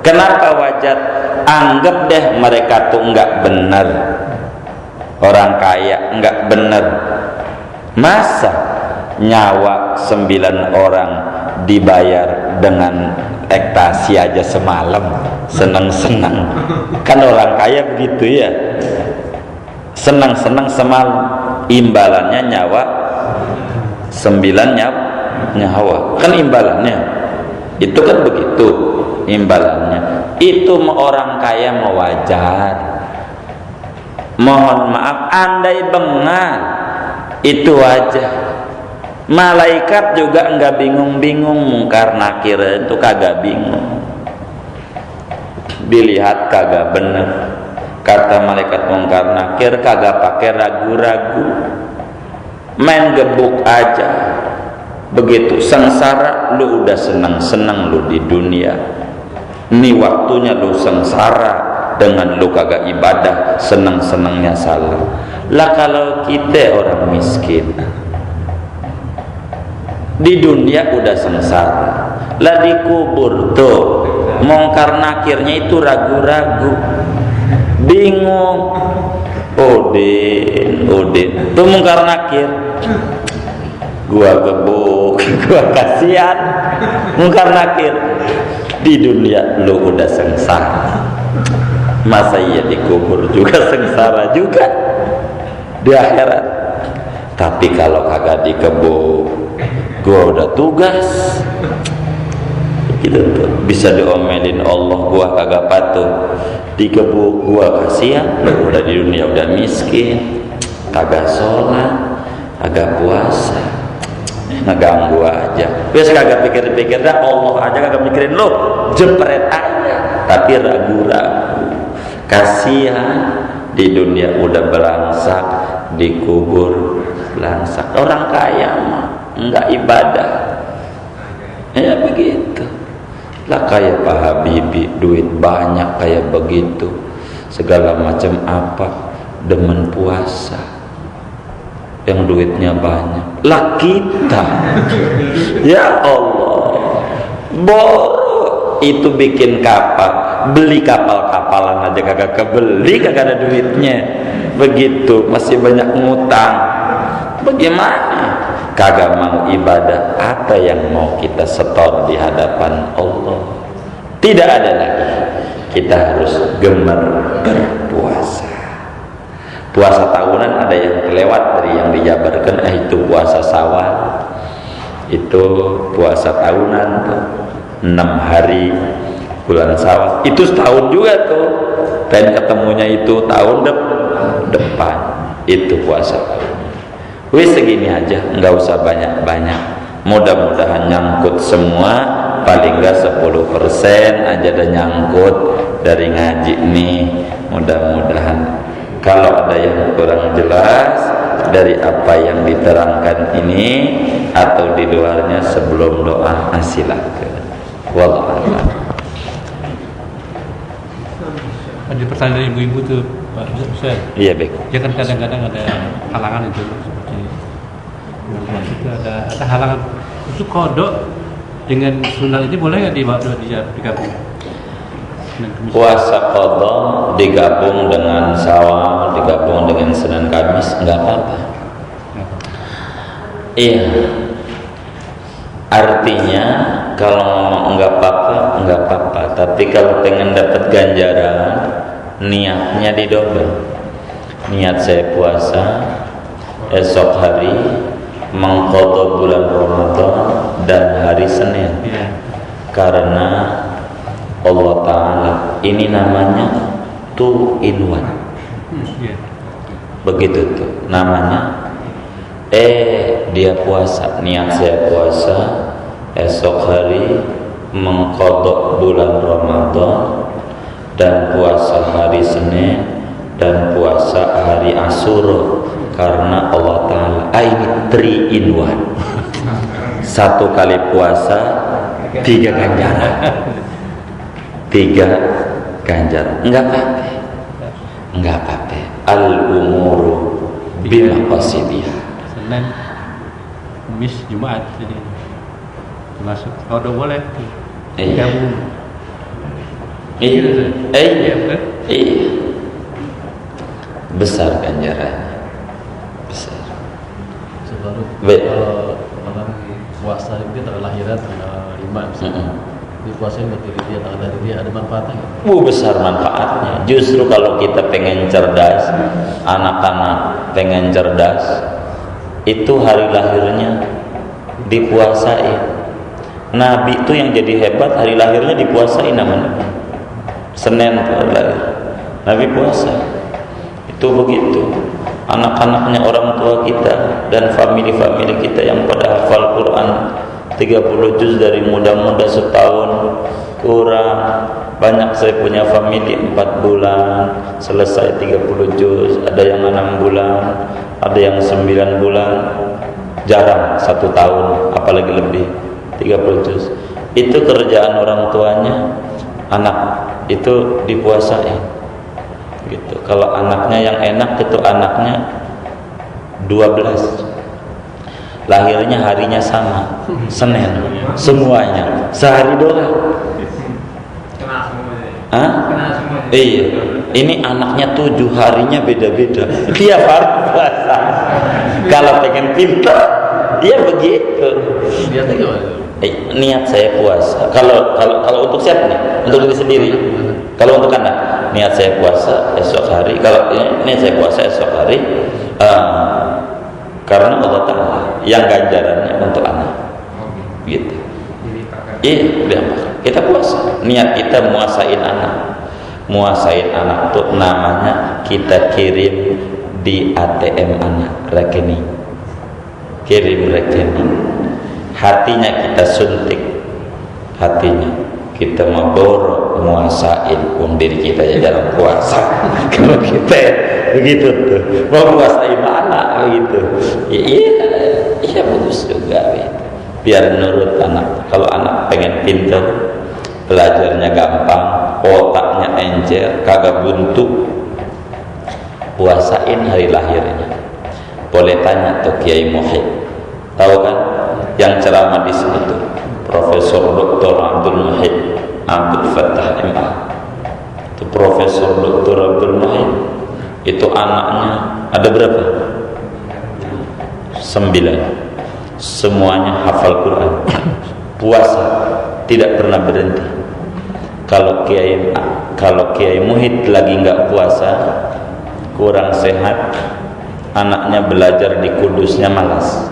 kenapa wajar? Anggap deh mereka tuh nggak benar. Orang kaya nggak benar. Masa nyawa 9 orang dibayar dengan ekstasi aja semalam, senang-senang. Kan orang kaya begitu ya, senang-senang semalam, imbalannya nyawa 9 nyawa. Kan imbalannya itu kan begitu, imbalannya itu orang kaya mau wajar. Mohon maaf, andai bengal itu aja. Malaikat juga enggak bingung-bingung, mungkar nakir itu kagak bingung. Dilihat kagak bener, kata malaikat mungkar nakir kagak pakai ragu-ragu, main gebuk aja. Begitu sengsara, lu udah senang-senang lu di dunia. Ini waktunya lu sengsara dengan lu kagak ibadah, senang-senangnya salah. Lah kalau kita orang miskin di dunia udah sengsara, lah dikubur tuh mungkar nakirnya itu ragu-ragu, bingung. Udin tuh mungkar nakir, gua gebuk, gua kasihan. Mungkar nakir, di dunia lu udah sengsara, masa iya dikubur juga sengsara juga di akhirat. Tapi kalau kagak dikebuk, gua udah tugas gitu tuh, bisa diomelin Allah, gua kagak patuh, dikebuk gua kasihan. Lu udah di dunia udah miskin, kagak sholat, kagak puasa, ngeganggu aja. Biasa kagak pikir-pikir dah, Allah aja kagak mikirin lu, jepret aja. Tapi ragu-ragu, kasihan. Di dunia udah belangsak, dikubur belangsak. Orang kaya mah enggak ibadah, ya begitu. lah kayak Pak Habibie duit banyak kayak begitu segala macam apa demen puasa yang duitnya banyak lah kita ya Allah itu bikin kapal beli kapal-kapalan aja kagak kebeli kagak ada duitnya begitu masih banyak ngutang bagaimana kagak mau ibadah apa yang mau kita setor di hadapan Allah tidak ada lagi kita harus gemar berpuasa puasa tahunan ada yang kelewat dari yang dijabarkan itu puasa Syawal itu puasa tahunan tuh 6 hari bulan Syawal itu setahun juga tuh dan ketemunya itu tahun depan itu puasa tahunan wis segini aja nggak usah banyak-banyak mudah-mudahan nyangkut semua paling nggak 10% aja ada nyangkut dari ngaji nih mudah-mudahan kalau ada yang kurang jelas dari apa yang diterangkan ini atau di luarnya sebelum doa silakan wallahu a'lam. Ada pertanyaan dari ibu-ibu tuh Pak Ustaz. Iya baik. Ya kan kadang-kadang ada halangan itu seperti itu ada halangan itu kodok dengan sunat ini boleh nggak digabung? Puasa qadha digabung dengan Syawal digabung dengan Senin Kamis nggak apa-apa. Iya. Artinya kalau ngomong nggak apa-apa, tapi kalau pengen dapat ganjaran niatnya didobel. Niat saya puasa esok hari mengqadha bulan Ramadan dan hari Senin karena Allah Ta'ala ini namanya 2 in 1 begitu tuh namanya dia puasa niat saya puasa esok hari mengqadha bulan Ramadan dan puasa hari Senin dan puasa hari Asyura karena Allah Ta'ala ini 3 in 1 1 kali puasa 3 ganjaran 3 ganjaran enggak apa-apa al-umuru bimaqasidiha Senin Kamis Jumat jadi termasuk kalau udah boleh gabung besar ganjarannya besar sebaru malam puasa itu terlahiran tanggal 5 misalnya dipuasain berarti dia tanggal hari dia ada manfaatnya besar manfaatnya justru kalau kita pengen cerdas anak-anak pengen cerdas itu hari lahirnya dipuasain Nabi itu yang jadi hebat hari lahirnya dipuasain namanya Senin lahir Nabi puasa itu begitu anak-anaknya orang tua kita dan famili-famili kita yang pada hafal Quran 30 juz dari muda-muda setahun kurang banyak saya punya famili 4 bulan selesai 30 juz ada yang 6 bulan ada yang 9 bulan jarang 1 tahun apalagi lebih 30 juz itu kerjaan orang tuanya anak itu dipuasain gitu. Kalau anaknya yang enak itu anaknya 12 lahirnya harinya sama Senin semuanya sehari doang iya ini anaknya 7 harinya beda-beda tiap hari puasa kalau pengen pintar ya begitu niat saya puasa kalau untuk siapa nih untuk diri sendiri kalau untuk anak niat saya puasa esok hari kalau niat saya puasa esok hari karena Allah Ta'ala yang ganjarannya untuk anak gitu iya kita puasa niat kita muasain anak tuh namanya kita kirim di ATM anak rekening kirim rekening hatinya kita suntik hatinya kita mau borok muasain diri kita ya dalam puasa kalau kita begitu tuh mau muasain anak begitu iya bagus juga gitu. Biar nurut anak kalau anak pengen pintar belajarnya gampang, otaknya encer, kagak buntu, puasain hari lahirnya. Boleh tanya tuh Kiai Muhyidd, tahu kan yang ceramah di sini tuh Profesor Dr. Abdul Muhyidd Abdul Fattah MA. Itu Profesor Dr. Abdul Muhyidd, itu anaknya ada berapa? 9, semuanya hafal Quran, puasa tidak pernah berhenti. Kalau Kiai Muhyidd lagi nggak puasa, kurang sehat, anaknya belajar di kudusnya malas,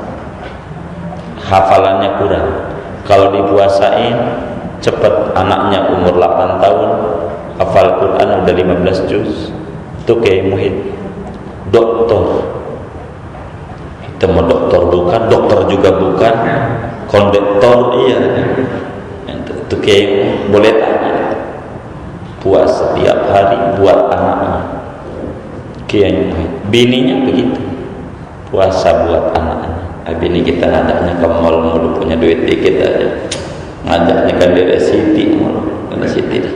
hafalannya kurang. Kalau dipuasain cepat, anaknya umur 8 tahun hafal Quran udah 15 juz. Itu Kiai Muhyidd, doktor. Itu mau dokter bukan, dokter juga bukan, kondektor iya. Itu Kiai boleh tanya, puasa setiap hari buat anaknya. Kiai Muhyidd, bininya begitu, puasa buat anak-anak. Bini kita ngajaknya ke mall mulu, punya duit dikit aja, ngajaknya kan dari City mulu, dari City dah.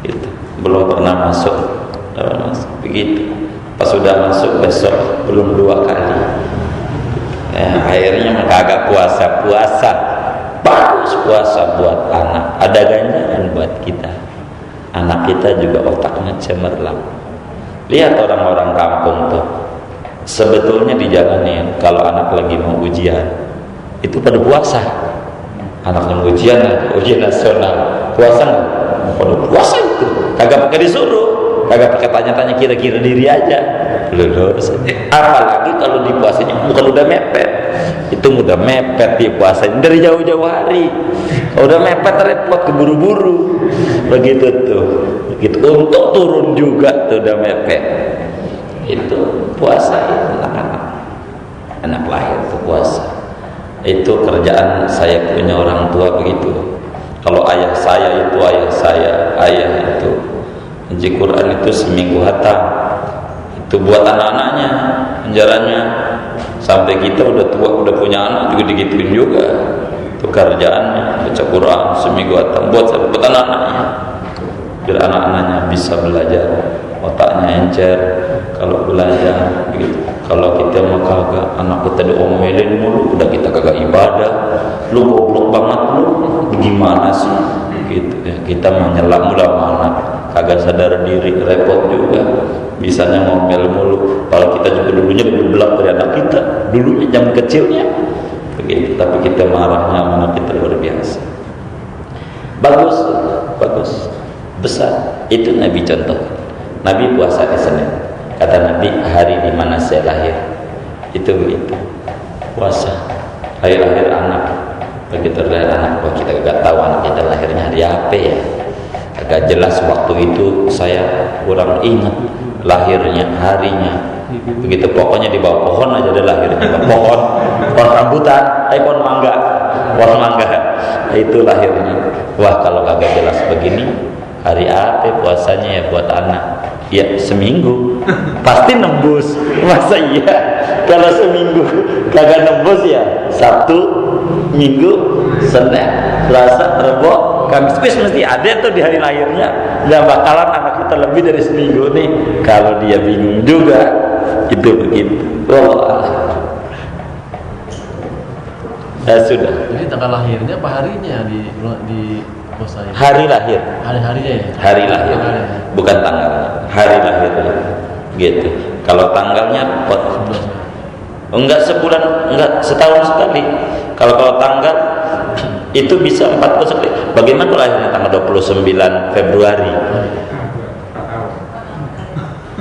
Gitu. Belum pernah masuk, begitu. Pas sudah masuk besok belum 2 kali. Akhirnya kagak puasa. Bagus puasa buat anak, ada ganjaran buat kita. Anak kita juga otaknya cemerlang. Lihat orang-orang kampung tuh, sebetulnya dijalanin kalau anak lagi mau ujian itu pada puasa. Anak yang ujian nasional puasa nggak? Pada puasa itu, kagak pakai disuruh, kagak pakai tanya-tanya, kira-kira diri aja lulus. Apalagi kalau di puasanya bukan udah mepet, itu udah mepet dia puasanya dari jauh-jauh hari. Kalau udah mepet repot, keburu-buru begitu tuh. Gitu. Untuk turun juga tuh udah mepet. Itu puasa itu anak lahir itu puasa. Itu kerjaan saya punya orang tua begitu. Kalau ayah saya itu ngaji Quran itu seminggu hatam. Itu buat anak-anaknya, penjaranya sampai kita udah tua, udah punya anak juga digituin juga. Itu kerjaannya baca Quran seminggu hatam buat anak-anaknya. Biar anak-anaknya bisa belajar, otaknya encer kalau belajar gitu. Kalau kita mah kagak, anak kita diomelin mulu, udah kita kagak ibadah, lu goblok banget lu, gimana sih gitu ya. Kita menyela mula anak, kagak sadar diri, repot juga, bisanya ngomel mulu. Kalau kita juga dulunya lebih belak dari anak kita, dulunya zaman kecilnya begitu, tapi kita marahnya anak kita luar biasa. Bagus besar. Itu Nabi contoh. Nabi puasa di Senin. Kata Nabi, hari di mana saya lahir itu begitu, puasa. Lahir anak, begitu lahir anak, wah kita gak tahu anak kita lahirnya hari apa ya, agak jelas waktu itu saya kurang ingat lahirnya harinya. Begitu pokoknya di bawah pohon aja ada lahirnya, pohon rambutan, pohon mangga, itu lahirnya. Wah kalau kagak jelas begini, hari apa puasanya ya buat anak? Ya seminggu pasti nembus. Masa iya kalau seminggu kagak nembus ya Sabtu, Minggu, Senin, Selasa, Rabu, Kamis mesti ada tuh di hari lahirnya. Nggak bakalan anak kita lebih dari seminggu nih. Kalau dia bingung juga itu begitu. Sudah. Jadi tanggal lahirnya apa harinya di puasa ini? Hari lahir. Hari-harinya ya? Hari lahir. Bukan tanggalnya. Hari lahirnya. Gitu. Kalau tanggalnya enggak sebulan, enggak setahun sekali. Kalau tanggal itu bisa 40 sekali. Bagaimana lahirnya tanggal 29 Februari?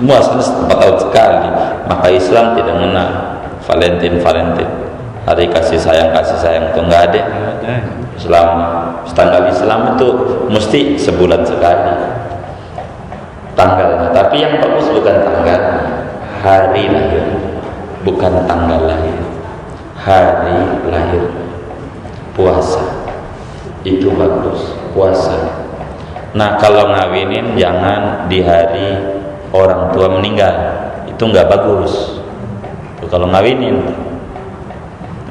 Muasnya 4 tahun sekali. Maka Islam tidak mengenal Valentine. Hari kasih sayang itu enggak ada. Islam, tanggal Islam itu mesti sebulan sekali tanggalnya. Tapi yang bagus bukan tanggal, hari lahir, bukan tanggal lahir, hari lahir. Puasa itu bagus, puasa. Nah kalau ngawinin jangan di hari orang tua meninggal, itu nggak bagus. Itu kalau ngawinin,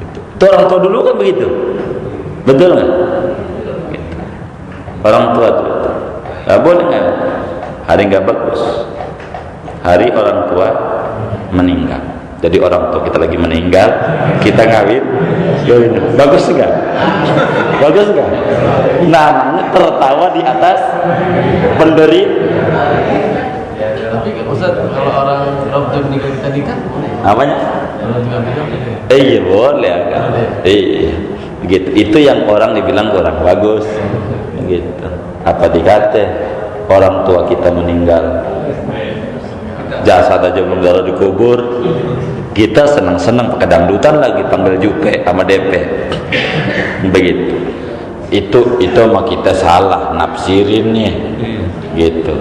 itu orang tua dulu kan begitu. Betul nggak? Orang tua itu nggak boleh nggak? Hari nggak bagus. Hari orang tua meninggal. Jadi orang tua kita lagi meninggal, kita ngawin, bagus nggak? Bagus nggak? Namanya tertawa di atas penderita. Tapi Ustaz, kalau orang tua meninggal kita nikah boleh? Apanya? Kalau tinggal nikah boleh? Iya boleh kan? Iya. Begitu. Itu yang orang dibilang kurang bagus. Begitu. Apa dikata? Orang tua kita meninggal, jasad aja belum taruh dikubur, kita senang-senang pakai dangdutan lagi, panggil Jupe sama DP. Begitu. Itu mah kita salah nafsirinnya. Gitu.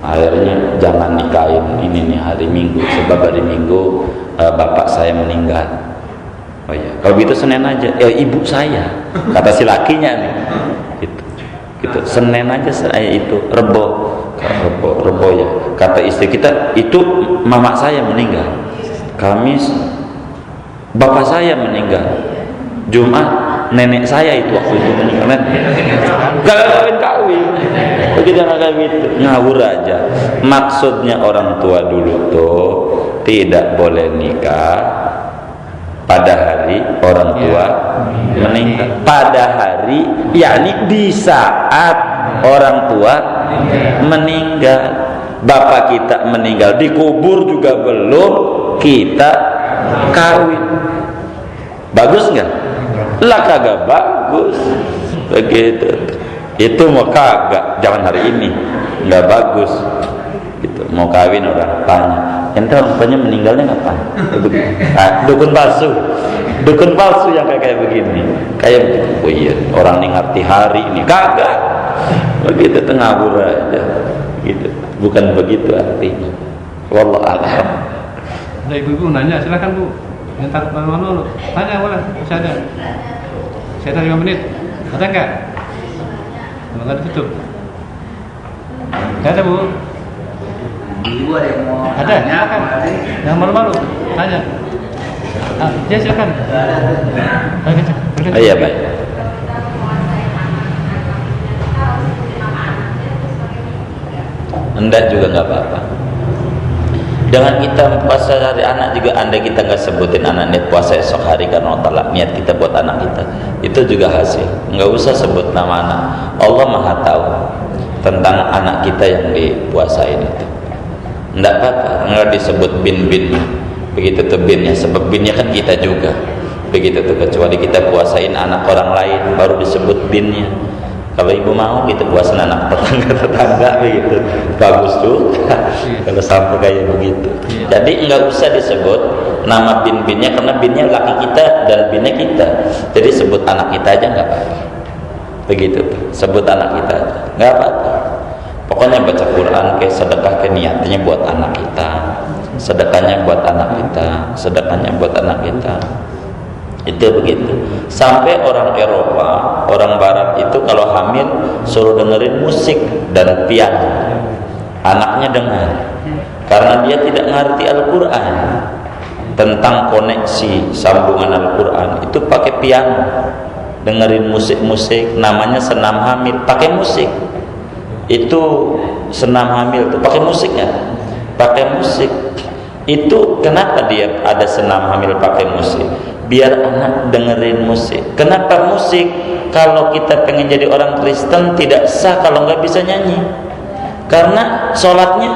Akhirnya jangan nikahin ini nih hari Minggu, sebab hari Minggu bapak saya meninggal. Oh iya, kalau begitu Senin aja. Ibu saya, kata si lakinya nih. Gitu. Senin aja saya itu Rebo ya. Kata istri kita, itu mama saya meninggal. Kamis bapak saya meninggal. Jumat nenek saya itu waktu itu meninggal. Kawin. Begitu kayak gitu, ngawur aja. Maksudnya orang tua dulu tuh tidak boleh nikah pada hari orang tua meninggal. Pada hari, yakni di saat orang tua meninggal. Bapak kita meninggal, dikubur juga belum, kita kawin. Bagus nggak? Lah kagak bagus. Begitu. Itu mau kagak, jangan hari ini, nggak bagus. Gitu. Mau kawin orang tanya, ente rupanya meninggalnya ngapain? Dukun palsu yang kayak begini, kayak begitu. Oh iya, orang nih ngerti hari ini, kagak. Begitu tuh ngawur aja. Gitu. Bukan begitu artinya. Wallahu a'lam. Ada ibu-ibu nanya, silakan Bu. Minta mana lu? Tanya boleh, bisa ada. Saya ada 5 menit. Ada enggak? Enggak ditutup. Ada Bu. Ibu ada yang mau Ada, silakan. Yang malu-malu, tanya. Ya silakan. Iya baik. Enggak juga nggak apa-apa. Dengan kita puasa hari anak juga, andai kita nggak sebutin anak niat puasa esok hari karena Allah niat kita buat anak kita, itu juga hasil. Nggak usah sebut nama anak. Allah Maha tahu tentang anak kita yang dipuasain itu. Nggak apa-apa, nggak disebut bin. Begitu tuh binnya, sebab binnya kan kita juga. Begitu tuh, kecuali kita puasain anak orang lain baru disebut binnya. Kalau ibu mau kita puasin anak tetangga begitu, bagus juga. Kalau sampai kayak begitu, jadi nggak usah disebut nama bin-binnya, karena binnya laki kita dan binnya kita. Jadi sebut anak kita aja nggak apa-apa. Begitu, sebut anak kita aja nggak apa-apa. Pokoknya baca Quran kayak sedekah, ke niatnya buat anak kita, sedekahnya buat anak kita, sedekahnya buat anak kita. Itu begitu. Sampai orang Eropa, orang Barat itu kalau hamil suruh dengerin musik dan piano. Anaknya dengar, karena dia tidak ngerti Al-Quran. Tentang koneksi sambungan Al-Quran itu pakai piano, dengerin musik-musik. Namanya senam hamil, pakai musik. Itu senam hamil tuh pakai musiknya, pakai musik. Itu kenapa dia ada senam hamil pakai musik? Biar anak dengerin musik. Kenapa musik? Kalau kita pengen jadi orang Kristen tidak sah kalau nggak bisa nyanyi, karena sholatnya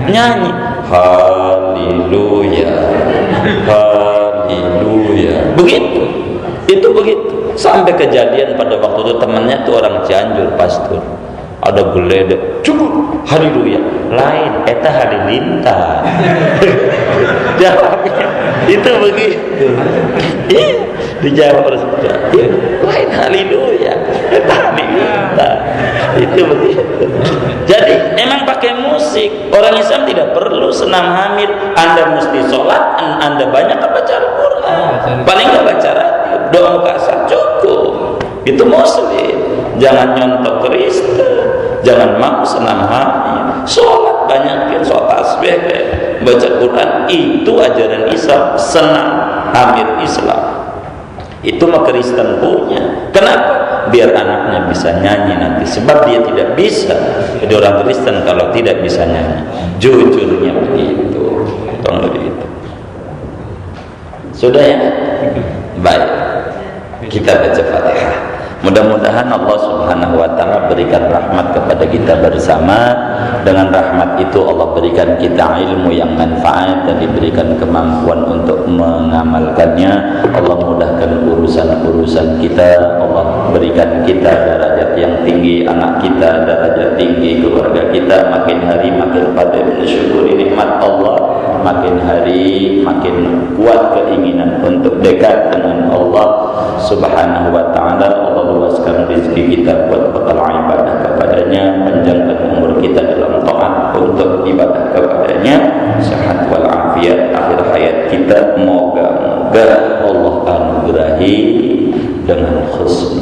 nyanyi. Haleluya, haleluya. Begitu. Itu begitu. Sampai kejadian pada waktu itu temannya tuh orang Cianjur, pastor. Ada geledek, cukup, haleluya. Lain, eta halilintar. Jawabnya itu begitu. Iya, dijawab harus. Iya, lain haleluya, eta halilintar. Itu begitu. Jadi memang pakai musik. Orang Islam tidak perlu senam hamil. Anda mesti sholat, Anda banyak baca Al-Quran. Paling nggak baca radio, doa muka cukup. Itu muslim. Jangan nyontok Kristen, jangan mau senam hamil. Sholat banyakin, sholat tasbih, baca Quran. Itu ajaran Islam, senam hamil Islam. Itu mah Kristen punya. Kenapa? Biar anaknya bisa nyanyi nanti. Sebab dia tidak bisa jadi orang Kristen kalau tidak bisa nyanyi. Jujurnya begitu. Tolong begitu. Sudah ya? Baik. Kita baca Fatihah. Mudah-mudahan Allah Subhanahu wa taala berikan rahmat kepada kita bersama. Dengan rahmat itu Allah berikan kita ilmu yang manfaat dan diberikan kemampuan untuk mengamalkannya. Allah mudahkan urusan-urusan kita. Allah berikan kita derajat yang tinggi, anak kita derajat tinggi, keluarga kita makin hari makin pandai mensyukuri nikmat Allah, makin hari makin kuat keinginan untuk dekat dengan Allah Subhanahu wa taala. Allah luaskan rezeki kita buat bekal ibadah kepadanya, panjangkan umur kita dalam taat untuk ibadah kepadanya, sehat wal afiat akhir hayat kita. Moga-moga Allah anugerahi dengan husnul